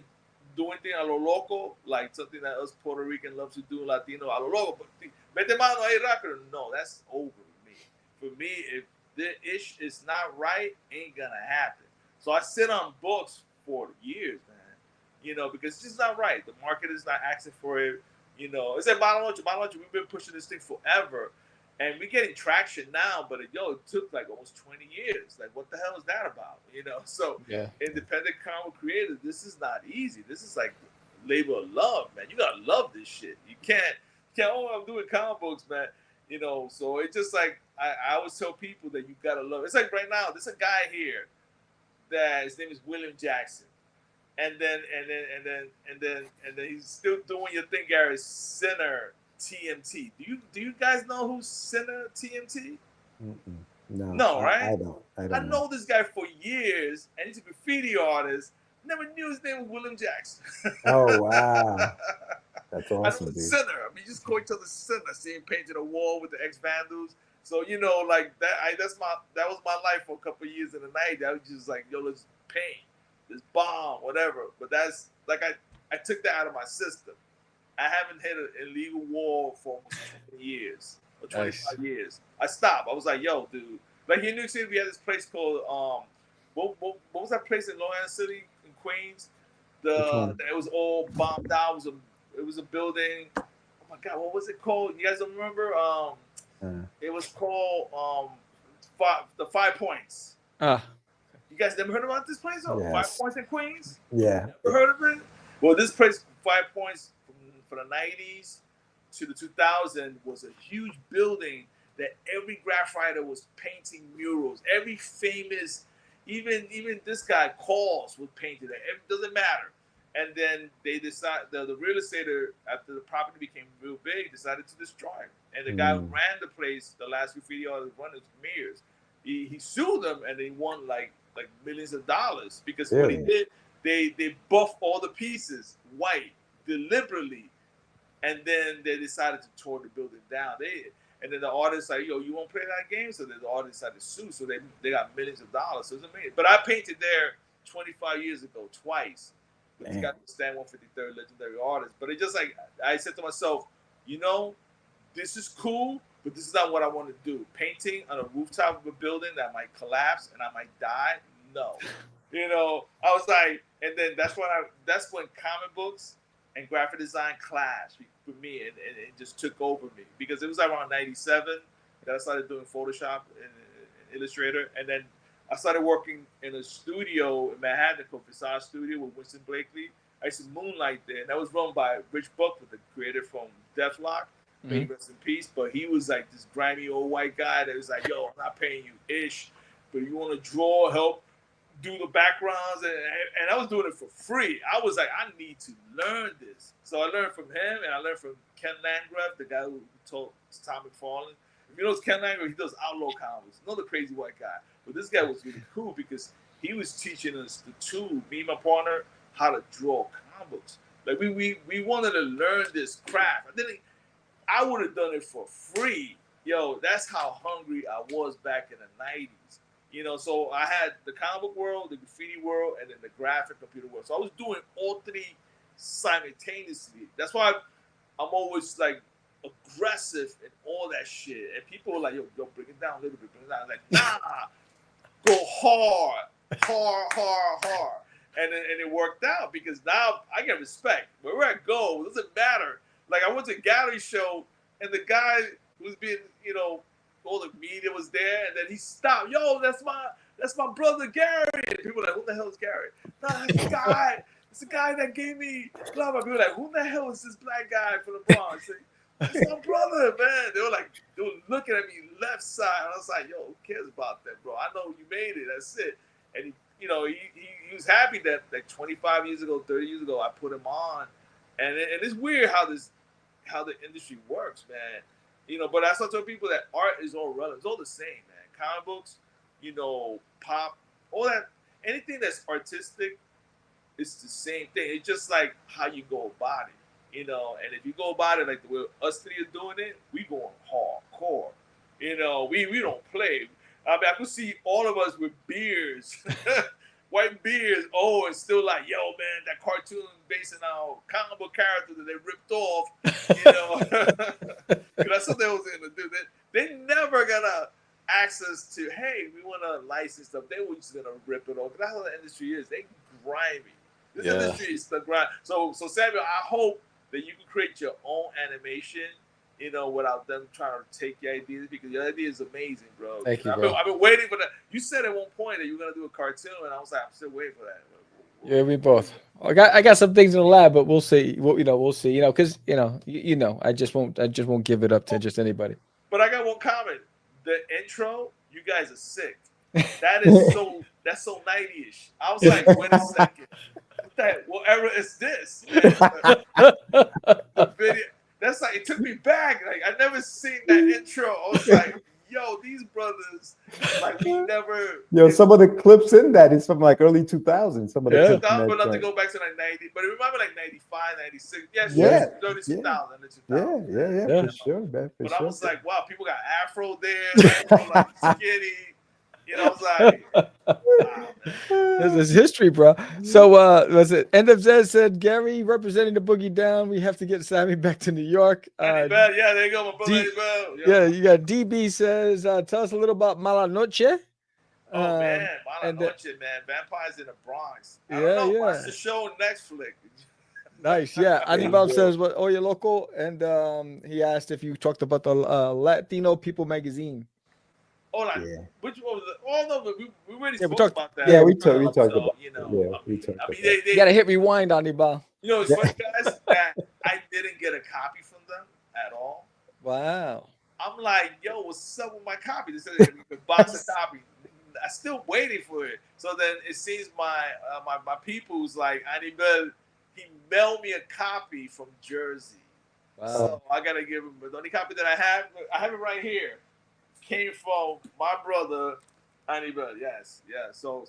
doing things a lo loco, like something that us Puerto Rican loves to do, Latino a lo loco, but mete mano ahí rápido. No, that's over with me. For me, if the ish is not right, ain't gonna happen. So I sit on books for years, man. Because it's just not right. The market is not asking for it. It's like Balonoche. We've been pushing this thing forever, and we're getting traction now. But it took like almost 20 years. Like, what the hell is that about? So independent comic creators, this is not easy. This is like labor of love, man. You gotta love this shit. You can't. I'm doing comic books, man. So it's just like I always tell people that you gotta love. It's like right now, there's a guy here that his name is William Jackson, and then he's still doing your thing, Gary. Sinner TMT. Do you guys know who's Sinner TMT? No, right? I don't. I know this guy for years, and he's a graffiti artist. Never knew his name was William Jackson. Oh wow, that's awesome, dude. Sinner. I mean, you just call each other Sinner. See him painted a wall with the ex-Vandals. So like that. That was my life for a couple of years in the night. I was just like, let's paint, let's bomb, whatever. But that's like I took that out of my system. I haven't hit an illegal wall for almost 20 years or 25 years. I stopped. I was like, yo, dude. Like here in New York City, we had this place called what was that place in Long Island City in Queens? It was all bombed out. It was a building. Oh my God, what was it called? You guys don't remember? It was called the 5 Points. You guys never heard about this place? Yes. 5 Points in Queens? Yeah. Never heard of it? Well, this place, 5 Points, from the 90s to the 2000s, was a huge building that every graph writer was painting murals. Every famous, even this guy, Calls, was painted there. It doesn't matter. And then they decided, the real estater, after the property became real big, decided to destroy it. And the guy who ran the place, the last graffiti artist running Mears, he sued them and they won like millions of dollars because what he did, they buffed all the pieces white deliberately, and then they decided to tear the building down. And then the artists like, yo, you won't play that game? So then the artists had to sue. So they got millions of dollars. So it's amazing. But I painted there 25 years ago twice. With this guy, Stan 153rd, legendary artist. But it just like, I said to myself, you know, this is cool, but this is not what I want to do. Painting on a rooftop of a building that might collapse and I might die? No. You know, I was like, and then that's when comic books and graphic design clashed for me, and it just took over me, because it was around 97 that I started doing Photoshop and Illustrator, and then I started working in a studio in Manhattan called Visage Studio with Winston Blakely. I used to moonlight there, and that was run by Rich Buckler, the creator from Deathlock. May he rest in peace. But he was like this grimy old white guy that was like, yo, I'm not paying you ish, but you want to draw, help do the backgrounds, and I was doing it for free. I was like, I need to learn this. So I learned from him, and I learned from Ken Landgraf, the guy who told Tom McFarlane. If you know Ken Landgraf, he does outlaw comics. Another crazy white guy. But this guy was really cool because he was teaching us the tool, me and my partner, how to draw comic books. Like we wanted to learn this craft. I would have done it for free. Yo, that's how hungry I was back in the 90s. You know, so I had the comic book world, the graffiti world, and then the graphic computer world. So I was doing all three simultaneously. That's why I'm always like aggressive and all that shit. And people are like, yo, bring it down a little bit, bring it down. I'm like, nah, go hard. And it worked out, because now I get respect. Wherever I go, it doesn't matter. Like I went to a gallery show, and the guy was being, you know, all the media was there, and then he stopped. Yo, that's my brother Gary. And people were like, who the hell is Gary? No, that's the guy. It's the guy that gave me blah blah. People were like, who the hell is this black guy from the Bronx? It's my brother, man. They were looking at me left side, and I was like, yo, who cares about that, bro? I know you made it. That's it. And he was happy that like 25 years ago, 30 years ago, I put him on. And it's weird how the industry works, man. You know, but I still tell people that art is all relevant. It's all the same, man. Comic books, you know, pop, all that, anything that's artistic, it's the same thing. It's just like how you go about it, you know. And if you go about it like the way us three are doing it, we going hardcore. You know, we don't play. I mean, I could see all of us with beards, white beards, and still like, yo, man, that cartoon based on our comic book character that they ripped off, you know. That's what they was going to do. They never gonna ask us to, hey, we want to license stuff. They were just gonna rip it off. That's how the industry is. They grimy. This industry is the grind. So Samuel, I hope that you can create your own animation, you know, without them trying to take your ideas, because your idea is amazing, bro. Thank you, bro. I've been waiting for that. You said at one point that you were gonna do a cartoon, and I was like, I'm still waiting for that. Yeah, we both. I got some things in the lab, but we'll see. We'll see. You know, because you know, I just won't give it up to just anybody. But I got one comment. The intro, you guys are sick. That's so 90-ish. I was like, wait a second. Whatever is this? The video. That's like, it took me back. Like, I never seen that intro. I was like, yo, these brothers, like, we never. Yo, some of the clips in that is from like early 2000s. Some of the clips. But not to go back to like 90, but remember like 95, 96. Early 2000. Yeah, for sure, man. But I was like, wow, people got afro there, like skinny. You know, I was like, wow, this is history, bro. So, was it? End of Zed said, Gary representing the Boogie Down. We have to get Sammy back to New York. yeah, there you go, my brother. Yeah, you got DB says, tell us a little about Mala Noche. Oh man, Mala Noche, man. Vampires in the Bronx. I don't know. Watch the show on Netflix. Nice, yeah. Anibal says, "What? Oye Loco," and he asked if you talked about the Latino People magazine. Hold on. Yeah. Which one was it? Oh no, we already we spoke talked about that. Yeah, we talked about. You know, we talked. I mean, about they you gotta hit rewind, Anibal. You know, it's funny, guys, that I didn't get a copy from them at all. Wow. I'm like, yo, what's up with my copy? They said they could box a copy. I'm still waiting for it. So then it seems my people's like, Anibal, he mailed me a copy from Jersey. Wow. So I gotta give him the only copy that I have it right here. Came from my brother Anibal. Yes. So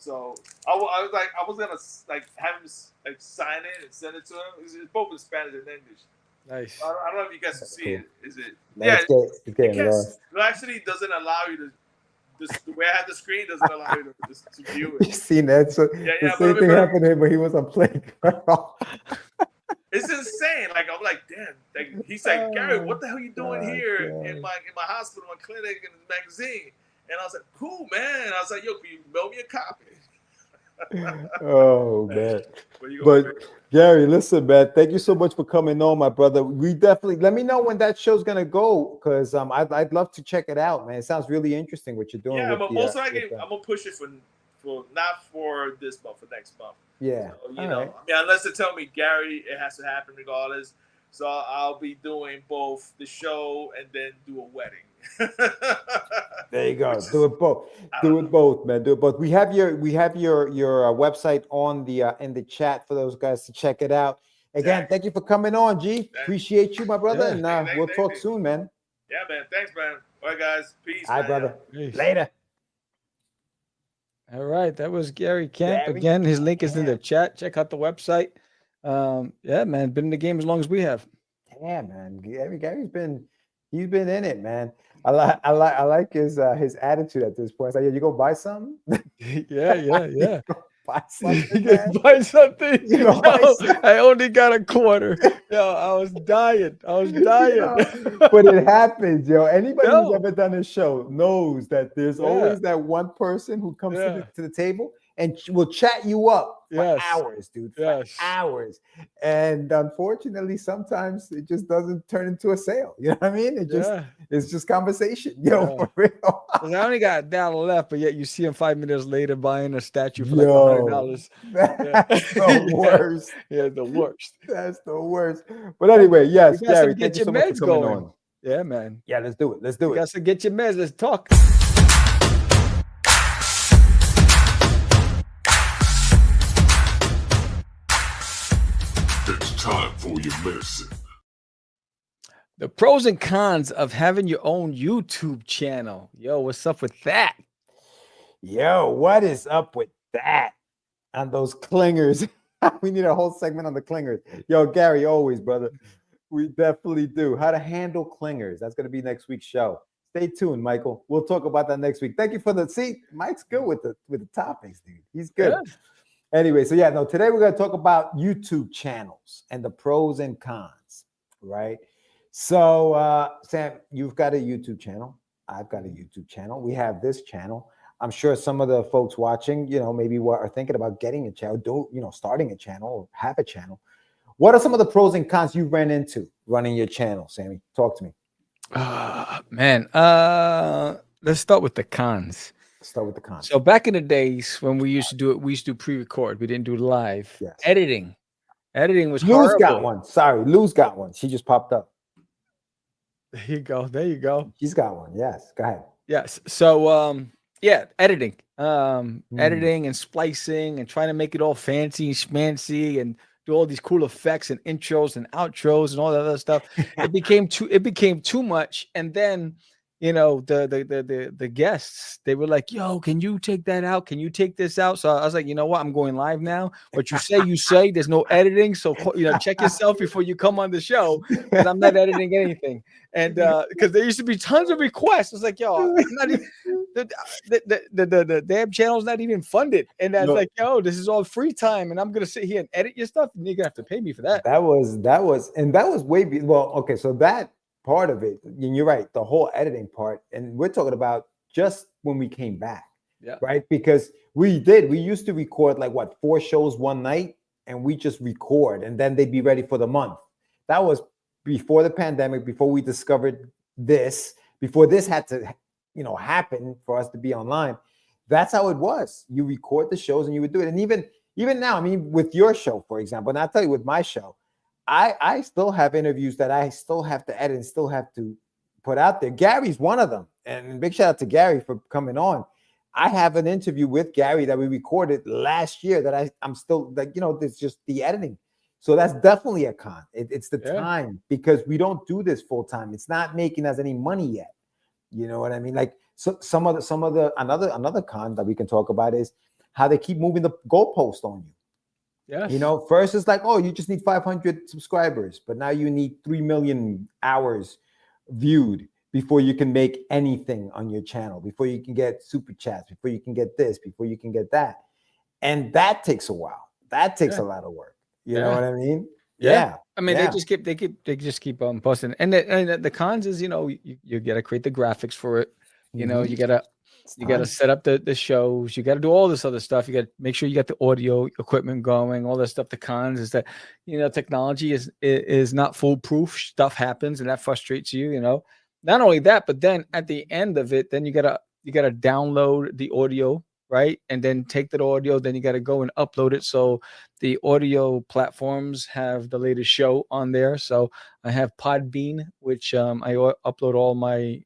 I was gonna like have him like sign it and send it to him. It's both in Spanish and English. Nice. I don't know if you guys can see Cool. it. Is it? Man, Yeah, it's it getting can't. lost. It actually doesn't allow you to. The way I have the screen doesn't allow you to view it. You seen that? So Yeah, the yeah, same but thing happened to him when he was on Playgirl. it's insane. Like I'm like, damn. Like, he's like, Gary, what the hell are you doing here in my hospital, my clinic, and the magazine? And I was like, cool, man. I was like, yo, can you mail me a copy? Oh man. But Gary, listen, man, thank you so much for coming on, my brother. We definitely let me know when that show's gonna go, because I'd love to check it out, man. It sounds really interesting what you're doing. yeah, with but the, most likely I'm gonna push it for not for this month, for next month. Yeah. So, you know, right. I mean, unless they tell me, Gary, it has to happen regardless. So I'll be doing both the show and then do a wedding. There you go. Do it both. Do it both, man. Do it both. We have your website on the in the chat for those guys to check it out. Again, thank you for coming on, G. Appreciate you, my brother, and we'll talk soon, man. Yeah, man. Thanks, man. All right, guys. Peace. All right, brother. Peace. Later. All right, that was Gary Kemp. Again, his link is in the chat. Check out the website. Yeah, man, been in the game as long as we have. Yeah, man. Gary's been in it, man. I like his attitude at this point. It's like, yeah, you go buy something? Yeah. Buy something. Buy something. Yo, I only got a quarter. Yo, I was dying. But it happens, yo. Anybody who's ever done a show knows that there's always that one person who comes to the table and will chat you up for hours, dude. For hours. And unfortunately, sometimes it just doesn't turn into a sale. You know what I mean? It's just conversation. Yo, for real. I only got $1 left, but yet you see him 5 minutes later buying a statue for like $100. That's the worst. Yeah, the worst. That's the worst. But anyway, yes, Gary, get your so much meds for coming going. on. Yeah, man. Yeah, let's do it. You got to get your meds. Let's talk. It's time for your medicine. The pros and cons of having your own YouTube channel. Yo, what's up with that? Yo, what is up with that? On those clingers. We need a whole segment on the clingers. Yo, Gary, always, brother. We definitely do. How to handle clingers. That's going to be next week's show. Stay tuned, Michael. We'll talk about that next week. Thank you for the seat. Mike's good with the topics, dude. He's good. Yeah. Anyway, so today we're going to talk about YouTube channels and the pros and cons, right? So, Sam, you've got a YouTube channel. I've got a YouTube channel. We have this channel. I'm sure some of the folks watching, maybe are thinking about getting a channel, starting a channel or have a channel. What are some of the pros and cons you ran into running your channel, Sammy? Talk to me. Man, let's start with the cons. Start with the cons. So back in the days when we used to do it, we used to do pre-record. We didn't do live. Yes. Editing was Lou's horrible. got one. Sorry, Lou's got one. She just popped up. There you go. She's got one. Yes. Go ahead. Yes. So editing. Editing and splicing and trying to make it all fancy and schmancy and do all these cool effects and intros and outros and all that other stuff. It became too much. And then the guests, they were like, yo, can you take that out? Can you take this out? So I was like, you know what? I'm going live now. What you say, there's no editing. So, check yourself before you come on the show, because I'm not editing anything. And because there used to be tons of requests. It's like, yo, I'm not even, the damn channel's not even funded. And that's like, yo, this is all free time. And I'm going to sit here and edit your stuff. And you're going to have to pay me for that. That was way, well, okay. So that part of it, and you're right, the whole editing part, and we're talking about just when we came back, right? Because we used to record like 4 shows one night, and we just record, and then they'd be ready for the month. That was before the pandemic, before we discovered this, before this had to, happen for us to be online. That's how it was. You record the shows and you would do it, and even now, I mean, with your show, for example, and I'll tell you, with my show, I still have interviews that I still have to edit and still have to put out there. Gary's one of them. And big shout out to Gary for coming on. I have an interview with Gary that we recorded last year that I'm still like, it's just the editing. So that's definitely a con. It's the time, because we don't do this full time. It's not making us any money yet. You know what I mean? Like some of the another con that we can talk about is how they keep moving the goalpost on you. Yes. You know, first it's like, oh, you just need 500 subscribers, but now you need 3 million hours viewed before you can make anything on your channel, before you can get super chats, before you can get this, before you can get that. And that takes a while. That takes a lot of work. You know what I mean? Yeah. I mean, they just keep posting. And the cons is, you know, you got to create the graphics for it. You know, you gotta set up the shows. You got to do all this other stuff. You got to make sure you got the audio equipment going, all this stuff. The cons is that, you know, technology is not foolproof. Stuff happens and that frustrates you, you know. Not only that, but then at the end of it, then you gotta download the audio, right? And then take that audio, then you got to go and upload it. So the audio platforms have the latest show on there. So I have Podbean, which I upload all my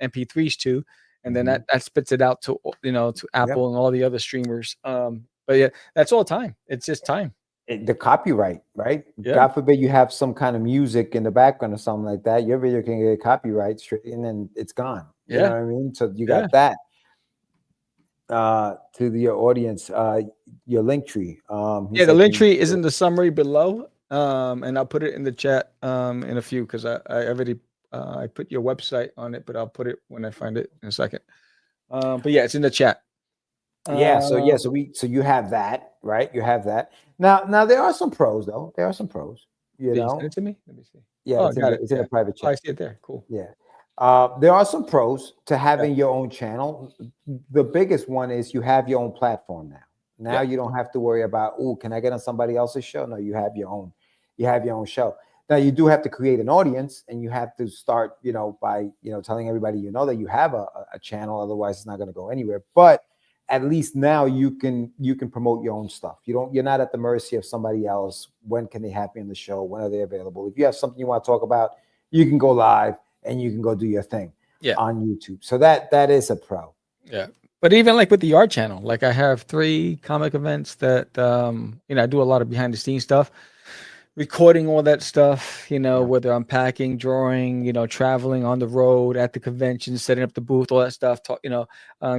MP3s to, and then that spits it out to, you know, to Apple and all the other streamers. But yeah, that's all time. It's just time. The copyright, right? God forbid you have some kind of music in the background or something like that. Your video can get copyright straight and then it's gone. You know what I mean? So you got that. To your audience, your link tree. The link tree is in the summary below. And I'll put it in the chat in a few, because I already I put your website on it, but I'll put it when I find it in a second. But yeah, it's in the chat. So you have that, right? You have that. Now there are some pros though. There are some pros. You know, send it to me. Let me see. Yeah, it's in a private chat. Oh, I see it there. Cool. Yeah. There are some pros to having your own channel. The biggest one is you have your own platform now. Now you don't have to worry about, oh, can I get on somebody else's show? No, you have your own. You have your own show. Now you do have to create an audience, and you have to start, you know, by, you know, telling everybody, you know, that you have a channel. Otherwise, it's not going to go anywhere. But at least now you can promote your own stuff. You're not at the mercy of somebody else. When can they have me on the show? When are they available? If you have something you want to talk about, you can go live and you can go do your thing on YouTube. So that is a pro. Yeah. But even like with the art channel, like I have 3 comic events that you know, I do a lot of behind the scenes stuff, recording all that stuff, you know, whether I'm packing, drawing, you know, traveling on the road, at the convention, setting up the booth, all that stuff, you know,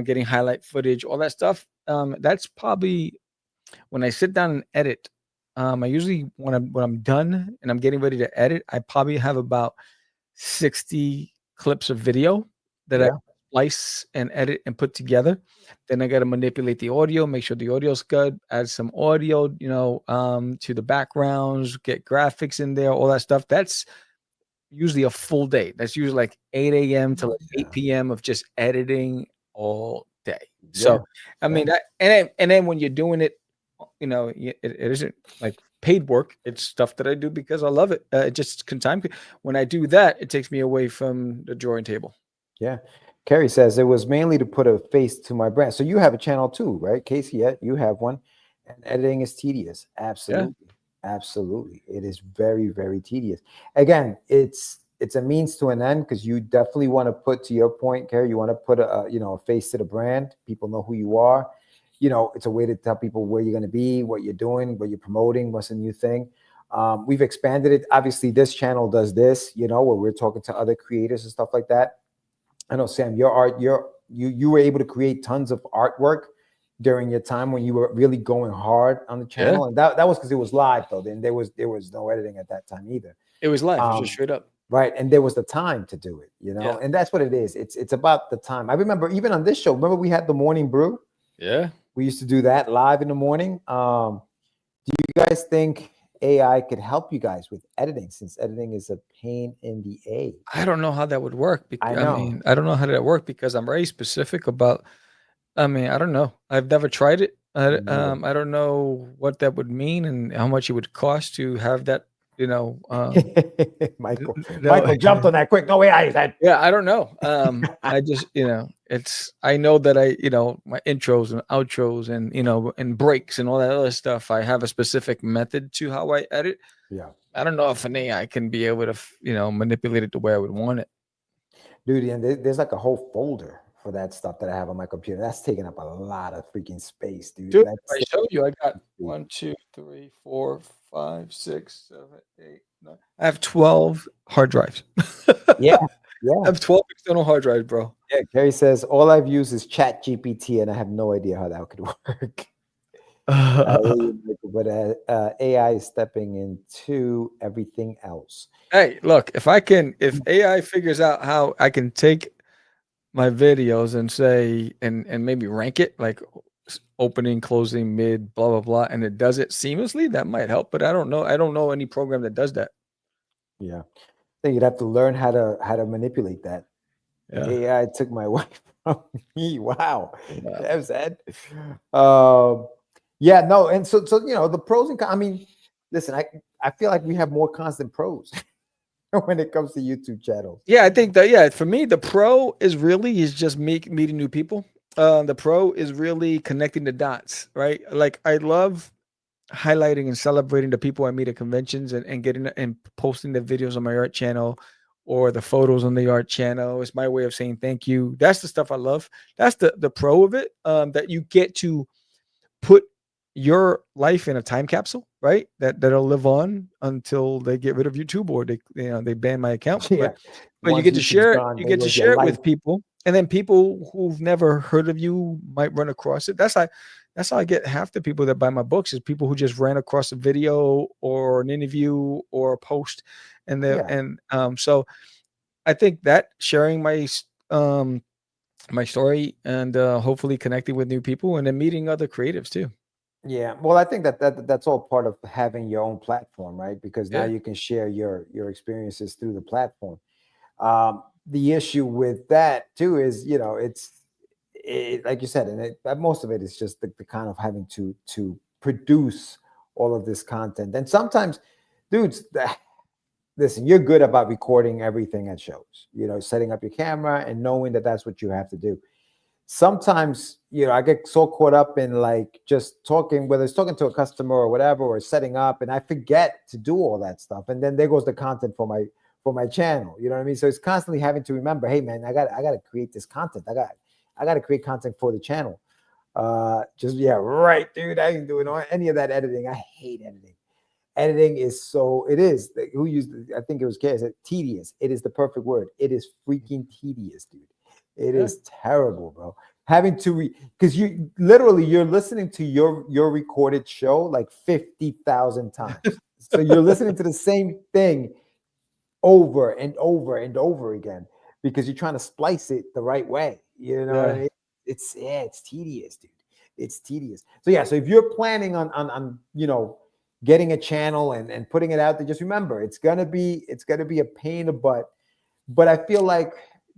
getting highlight footage, all that stuff. That's probably when I sit down and edit. I usually when I'm done and I'm getting ready to edit, I probably have about 60 clips of video that I splice and edit and put together. Then I got to manipulate the audio, make sure the audio's good, add some audio, you know, to the backgrounds, get graphics in there, all that stuff. That's usually a full day. That's usually like 8 a.m. to like 8 p.m. of just editing all day. So, I mean, that, and then when you're doing it, you know, it isn't like paid work. It's stuff that I do because I love it. It just can time. When I do that, it takes me away from the drawing table. Yeah. Carrie says it was mainly to put a face to my brand. So you have a channel too, right, Casey? Yeah, you have one. And editing is tedious. Absolutely. Yeah. Absolutely. It is very, very tedious. Again, it's a means to an end, because you definitely want to put, to your point, Carrie, you want to put a face to the brand. People know who you are. You know, it's a way to tell people where you're going to be, what you're doing, what you're promoting, what's a new thing. We've expanded it. Obviously, this channel does this, you know, where we're talking to other creators and stuff like that. I know, Sam, your art, you were able to create tons of artwork during your time when you were really going hard on the channel. And that was because it was live, though. Then there was no editing at that time either. It was live, it was just straight up. Right. And there was the time to do it, you know, and that's what it is. It's about the time. I remember even on this show, remember we had the morning brew? Yeah. We used to do that live in the morning. Do you guys think AI could help you guys with editing, since editing is a pain in the A? I don't know how that would work. I mean, I don't know how that work, because I'm very specific about, I mean, I don't know. I've never tried it. I don't know what that would mean and how much it would cost to have that, you know. Michael jumped on that quick. No way, I said. Yeah, I don't know. I just, you know, I know that you know, my intros and outros and, you know, and breaks and all that other stuff, I have a specific method to how I edit. Yeah. I don't know if an AI can be able to, you know, manipulate it the way I would want it. Dude, and there's like a whole folder for that stuff that I have on my computer. That's taking up a lot of freaking space, dude. Dude, I showed you. I got 1, 2, 3, 4, 5, 6, 7, 8, 9. I have 12 hard drives. Yeah. I have 12 external hard drives, bro. Yeah, Carrie says all I've used is Chat GPT, and I have no idea how that could work. But AI is stepping into everything else. Hey, look, if AI figures out how I can take my videos and say and maybe rank it like opening, closing, mid, blah blah blah, and it does it seamlessly, that might help. But I don't know. I don't know any program that does that. Yeah, I think you'd have to learn how to manipulate that. Yeah. AI took my wife from me. Wow, Wow. that was sad. Yeah, no, and so the pros and cons. I mean, listen, I feel like we have more cons than pros when it comes to YouTube channels. Yeah, I think that for me, the pro is just meeting new people. The pro is really connecting the dots, right? Like I love highlighting and celebrating the people I meet at conventions and getting and posting the videos on my art channel or the photos on the art channel. It's my way of saying thank you. That's the stuff I love. That's the pro of it. That you get to put your life in a time capsule, right? That'll live on until they get rid of YouTube or they ban my account. Yeah, But you once get to YouTube's share it. gone, You there get to goes your share it life. with people, and then people who've never heard of you might run across it. That's how I get half the people that buy my books is people who just ran across a video or an interview or a post, and so I think that sharing my story and hopefully connecting with new people and then meeting other creatives too. Yeah, well, I think that's all part of having your own platform, right? Because now Yeah. you can share your experiences through the platform. The issue with that too is, like you said, and most of it is just the kind of having to produce all of this content. And sometimes, dudes, listen, you're good about recording everything at shows, setting up your camera and knowing that that's what you have to do. Sometimes, I get so caught up in like just talking, whether it's talking to a customer or whatever, or setting up, and I forget to do all that stuff. And then there goes the content for my channel. You know what I mean? So it's constantly having to remember, hey man, I got to create this content. I got to create content for the channel. Right, dude. I ain't doing any of that editing. I hate editing. Editing is who used it? I think it was Craze. Tedious. It is the perfect word. It is freaking tedious, dude. It is terrible, bro. Having to because you're listening to your recorded show like 50,000 times. So you're listening to the same thing over and over and over again because you're trying to splice it the right way. You know what I mean? It's tedious, dude. It's tedious. So if you're planning on getting a channel and putting it out there, just remember it's gonna be a pain in the butt. But I feel like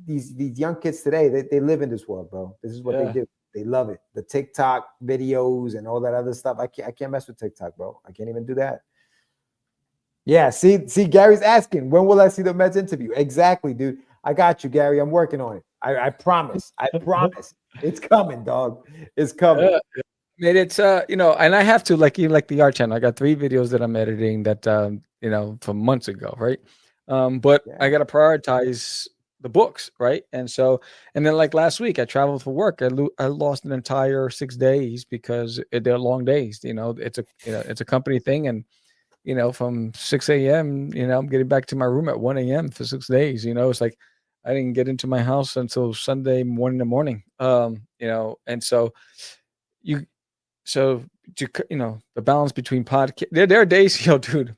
these young kids today, they live in this world, bro. This is what they do. They love it. The TikTok videos and all that other stuff. I can't mess with TikTok, bro. I can't even do that. Yeah, see, Gary's asking, when will I see the Mets interview? Exactly, dude. I got you, Gary. I'm working on it. I promise. I promise. It's coming, dog. It's coming. I mean, it's and I have to like the art channel. I got 3 videos that I'm editing that from months ago, right? But I got to prioritize the books, right? And then like last week I traveled for work. I lost an entire 6 days because they're long days. It's a company thing, and from 6 a.m. I'm getting back to my room at 1 a.m. for 6 days. It's like I didn't get into my house until Sunday morning in the morning. And so the balance between podcast. There are days, dude.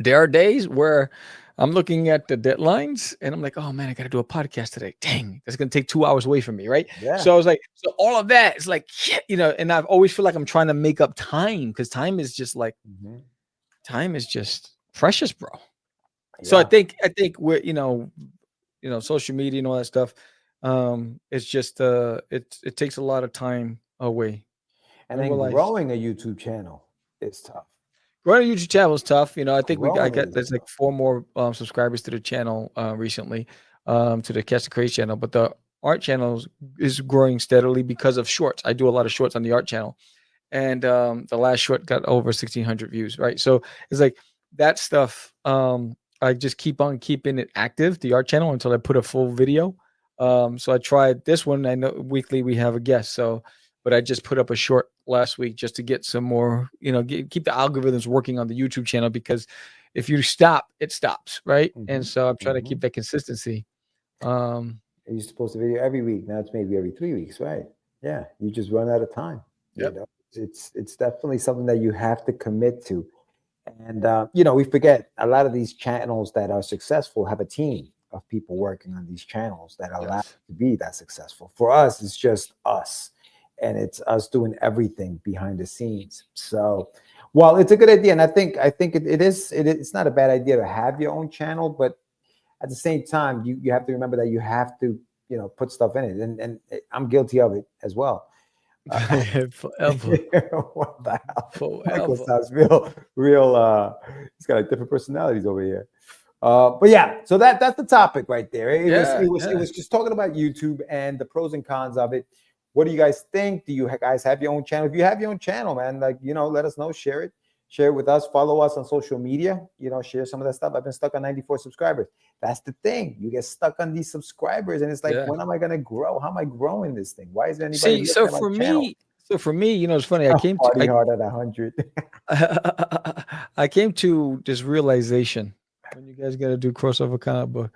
There are days where I'm looking at the deadlines and I'm like, oh man, I got to do a podcast today. Dang, that's going to take 2 hours away from me. Right. Yeah. So I was like, all of that is like, and I've always feel like I'm trying to make up time because time is just like, time is just precious, bro. Yeah. So I think we're, social media and all that stuff. It's just, it takes a lot of time away. And then growing a YouTube channel is tough. Growing a YouTube channel is tough. I think there's like 4 more subscribers to the channel recently, to the Catch the Craze channel, but the art channel is growing steadily because of shorts. I do a lot of shorts on the art channel, and the last short got over 1,600 views. Right, so it's like that stuff. I just keep on keeping it active, the art channel, until I put a full video. So I tried this one. I know weekly we have a guest, but I just put up a short last week just to get some more, keep the algorithms working on the YouTube channel, because if you stop, it stops, right? And so I'm trying to keep that consistency. You're supposed to video every week. Now it's maybe every 3 weeks, right? Yeah, you just run out of time. Yep. It's definitely something that you have to commit to. And we forget a lot of these channels that are successful have a team of people working on these channels that allow Yes. to be that successful. For us, it's just us, and it's us doing everything behind the scenes. So, well, it's a good idea, and I think it's not a bad idea to have your own channel, but at the same time, you have to remember that you have to put stuff in it, and I'm guilty of it as well. Forever. What the hell? Michael Forever. sounds real. He's got like different personalities over here. But yeah, so that's the topic right there. It was just talking about YouTube and the pros and cons of it. What do you guys think? Do you guys have your own channel? If you have your own channel, man, let us know. Share it with us. Follow us on social media. Share some of that stuff. I've been stuck on 94 subscribers. That's the thing. You get stuck on these subscribers, and it's like, when am I going to grow? How am I growing this thing? Why is there anybody? So for me, it's funny. I came party hard at 100. I came to this realization when you guys got to do crossover comic book.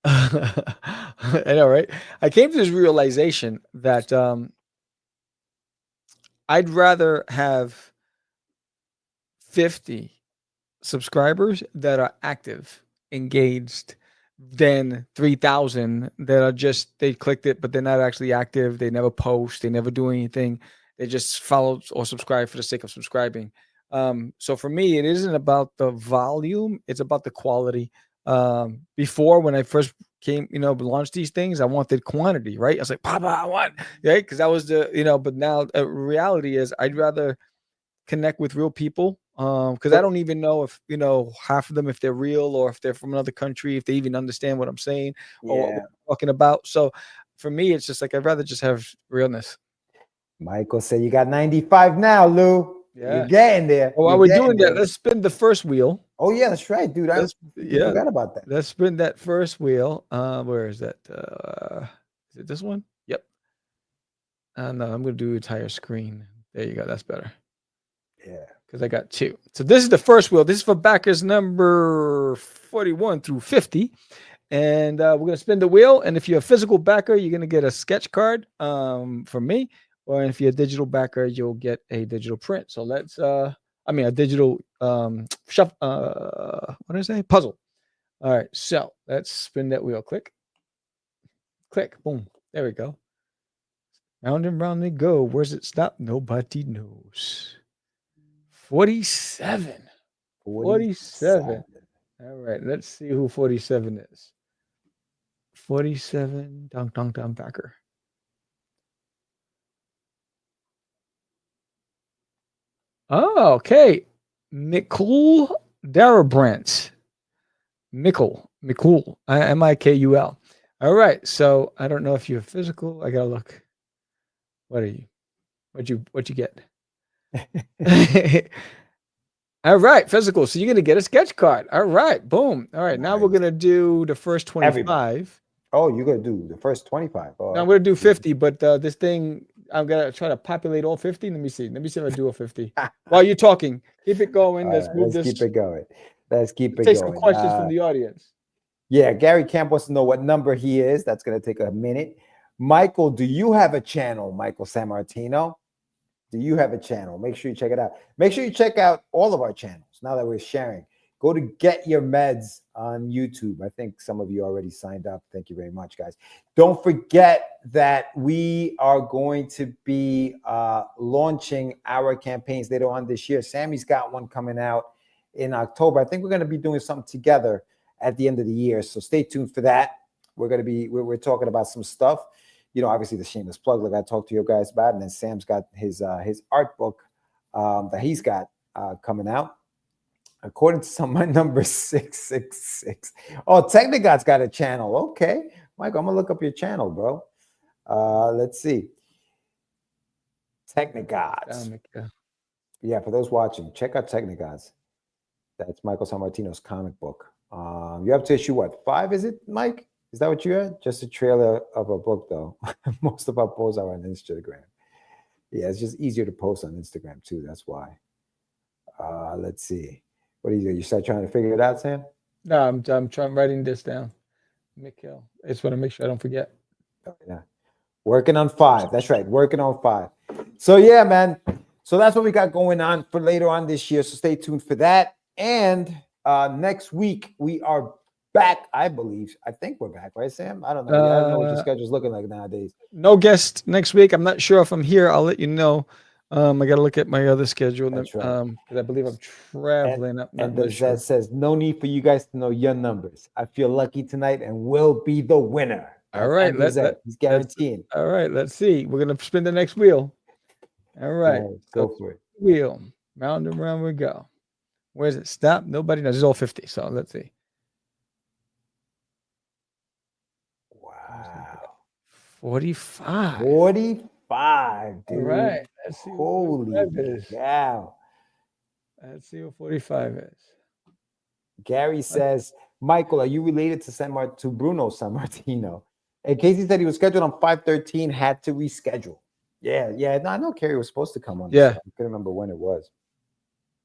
I know, right? I came to this realization that I'd rather have 50 subscribers that are active, engaged, than 3,000 that are just, they clicked it, but they're not actually active. They never post. They never do anything. They just follow or subscribe for the sake of subscribing. So for me, it isn't about the volume. It's about the quality. Before, when I first came, launched these things, I wanted quantity, right? I was like, Papa, I want, right? Because that was but now reality is I'd rather connect with real people. Because I don't even know if half of them, if they're real or if they're from another country, if they even understand what I'm saying or what we're talking about. So for me, it's just like I'd rather just have realness. Michael said you got 95 now, Lou. Yeah. You're getting there. Well, while we're doing that, let's spin the first wheel. Oh yeah, that's right, dude. I forgot about that. Let's spin that first wheel. Where is that? Is it this one? Yep. No, I'm gonna do entire screen. There you go. That's better. Yeah. Because I got two. So this is the first wheel. This is for backers number 41 through 50. And we're going to spin the wheel. And if you're a physical backer, you're going to get a sketch card from me. Or if you're a digital backer, you'll get a digital print. So let's, a digital puzzle. All right. So let's spin that wheel. Click. Click. Boom. There we go. Round and round they go. Where's it stop? Nobody knows. 47. 47. All right, let's see who 47 is. 47, dong backer. Oh, okay. Mikul Darabrandt. Mikul. Mikul. All right, so I don't know if you're physical. I gotta look. What are you? What'd you get? All right, physical. So you're gonna get a sketch card. All right, boom. All right, now we're gonna do the first 25. Everybody. Oh, you're gonna do the first 25. Oh, no, I'm gonna do 50, but this thing, I'm gonna try to populate all 50. Let me see if I do a 50. While you're talking, keep it going. Let's keep it going. Take some questions from the audience. Yeah, Gary Camp wants to know what number he is. That's gonna take a minute. Michael, do you have a channel, Michael Sammartino? Do you have a channel? Make sure you check it out. Make sure you check out all of our channels now that we're sharing. Go to Get Your Meds on YouTube. I think some of you already signed up. Thank you very much, guys. Don't forget that we are going to be launching our campaigns later on this year. Sammy's got one coming out in October. I think we're going to be doing something together at the end of the year. So stay tuned for that. We're talking about some stuff. Obviously the shameless plug, like I talked to you guys about, and then Sam's got his art book that he's got coming out. According to some, my number 666. Oh, Technigod's got a channel. Okay, Michael, I'm gonna look up your channel, bro. Let's see. Technigods. Yeah, for those watching, check out Technigods. That's Michael Sammartino's comic book. You're up to issue what? 5, is it, Mike? Is that what you had? Just a trailer of a book, though. Most of our posts are on Instagram. Yeah, it's just easier to post on Instagram, too. That's why. Let's see. What do you do? You start trying to figure it out, Sam? No, I'm writing this down. Mikhail. I just want to make sure I don't forget. Oh, yeah. Working on 5. That's right. Working on 5. So yeah, man. So that's what we got going on for later on this year. So stay tuned for that. And next week we are back. I believe. I think we're back, right, Sam? I don't know. I don't know what your schedule's looking like nowadays. No guest next week. I'm not sure if I'm here. I'll let you know. I got to look at my other schedule. That's right. Because I believe I'm traveling. And the Zed says, no need for you guys to know your numbers. I feel lucky tonight and will be the winner. All right. He's guaranteeing. All right. Let's see. We're going to spin the next wheel. All right. Go for it. Wheel. Round and round we go. Where's it? Stop. Nobody knows. It's all 50. So let's see. Wow. 45. 45, dude. All right. Let's see. Holy cow. Let's see what 45 is. Gary says, Michael, are you related to Bruno San Martino? And Casey said he was scheduled on 5/13, had to reschedule. Yeah. No, I know Kerry was supposed to come on. Yeah. I couldn't remember when it was.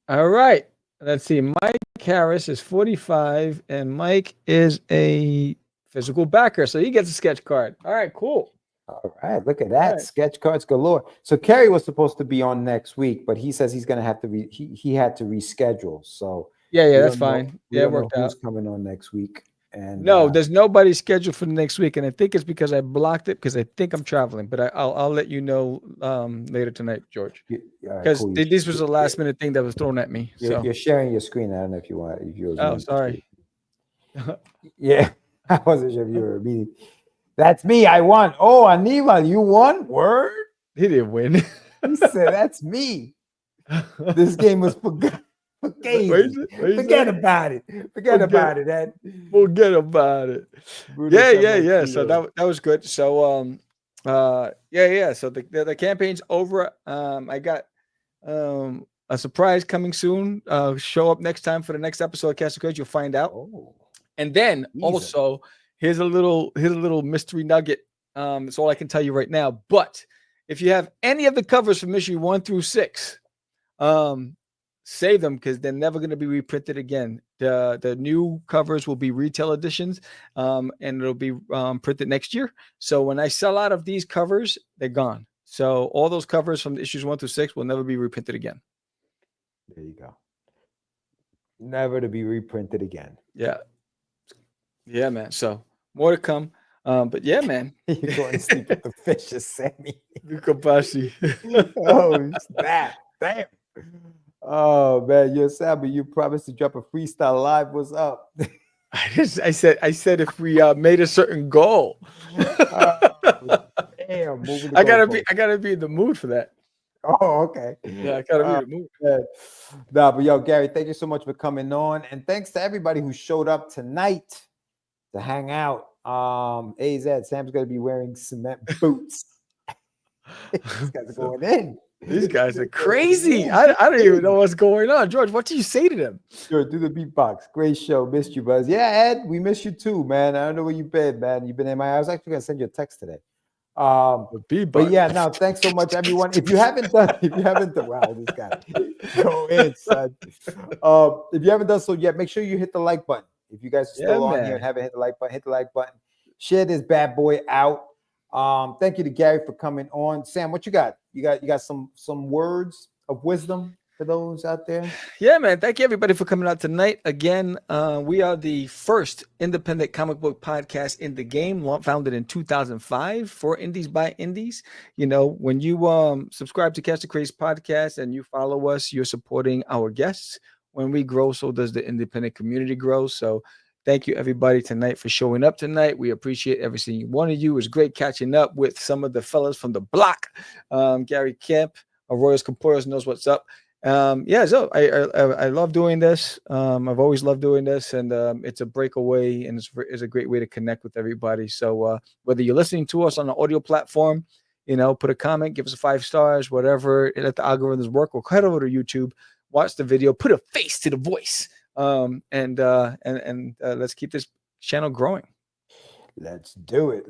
All right. Let's see. Mike Harris is 45, and Mike is a physical backer, so he gets a sketch card. All right, cool. All right, look at that. Right. Sketch cards galore. So Kerry was supposed to be on next week, but he says he's going to have to he had to reschedule. So yeah, that's fine. Yeah, it worked out. Who's coming on next week? And no, there's nobody scheduled for the next week, and I think it's because I blocked it because I think I'm traveling. But I'll let you know later tonight, George. Because this was a last minute thing that was thrown at me. You're sharing your screen. I don't know if you want. If you oh, sorry. Yeah, I wasn't sure if you were meeting. That's me. I won. Oh, Aníbal, you won? Word? He didn't win. He said, that's me. This game was forget about it. Forget about it, Ed. Forget about it. Yeah. So that was good. So yeah. So the campaign's over. I got a surprise coming soon. Show up next time for the next episode of Cast the Craze. You'll find out. Oh, and then also here's a little mystery nugget. That's all I can tell you right now. But if you have any of the covers from issue 1 through 6, save them because they're never going to be reprinted again. The new covers will be retail editions, and it'll be printed next year. So when I sell out of these covers, they're gone. So all those covers from issues 1 through 6 will never be reprinted again. There you go. Never to be reprinted again. Yeah, man. So more to come. But yeah, man. You're going to sleep with the fishes, Sammy. Kabashi. Oh, snap. Damn. Oh, man. You're Sammy. You promised to drop a freestyle live. What's up? I said if we made a certain goal. Damn. I gotta be in the mood for that. Oh, okay. Yeah, I gotta be in the mood. Nah, but yo, Gary, thank you so much for coming on. And thanks to everybody who showed up tonight to hang out. AZ, Sam's gonna be wearing cement boots. These guys are going in. These guys are crazy. I don't even know what's going on. George, what do you say to them? Sure, do the beatbox. Great show. Missed you, Buzz. Yeah, Ed, we miss you too, man. I don't know where you've been, man. You've been in I was actually gonna send you a text today. But yeah, no, thanks so much, everyone. If you haven't done, wow, this guy, go in, son. If you haven't done so yet, make sure you hit the like button. If you guys are still on here and haven't hit the like button, hit the like button. Share this bad boy out. Thank you to Gary for coming on. Sam, what you got? You got some words of wisdom for those out there? Yeah, man. Thank you everybody for coming out tonight. Again, we are the first independent comic book podcast in the game, founded in 2005 for indies by indies. You know, when you subscribe to Cast the Craze podcast and you follow us, you're supporting our guests. When we grow, so does the independent community grow. So thank you everybody tonight for showing up tonight. We appreciate every single one of you. It was great catching up with some of the fellas from the block. Gary Kemp, Arroyos Caporos knows what's up. So I love doing this. I've always loved doing this, and it's a breakaway, and it's a great way to connect with everybody. So whether you're listening to us on an audio platform, you know, put a comment, give us 5 stars, whatever, let the algorithms work, or head over to YouTube, watch the video, put a face to the voice, and let's keep this channel growing. Let's do it.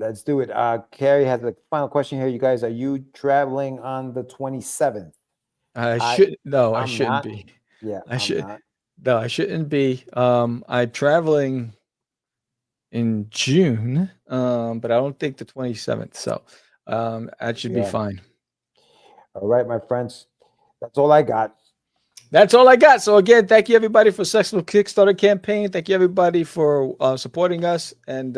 Carrie has a final question here. You guys, are you traveling on the 27th? I shouldn't be. Yeah, I shouldn't be. I'm traveling in June, but I don't think the 27th. So that should be fine. All right, my friends. That's all I got. That's all I got. So again, thank you everybody for successful Kickstarter campaign. Thank you everybody for supporting us. And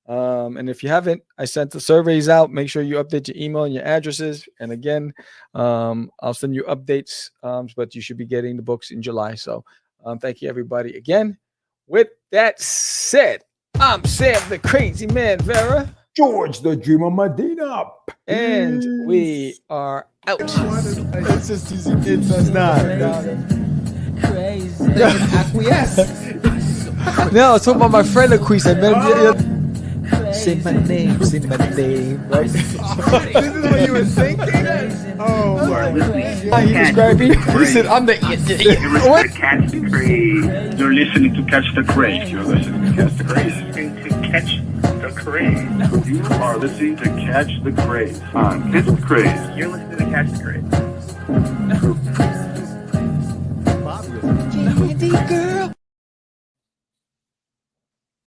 if you haven't, I sent the surveys out. Make sure you update your email and your addresses. And again, I'll send you updates. But you should be getting the books in July. So thank you everybody again. With that said, I'm Sam the Crazy Man Vera. George the Dreamer Medina. And we are out. It's just easy. It's not. Crazy. Acquiesce. No, I was talking about my friend Acquiesce. Say my name, right? This is what you were thinking? Oh, He described me. He said, I'm the What? Catch the Craze. You're listening to Catch the Craze. You're listening to Catch the Craze. To Catch the Craze. You are listening to Catch the Craze on Catch the Craze. You're listening to Catch the Craze. Candy girl.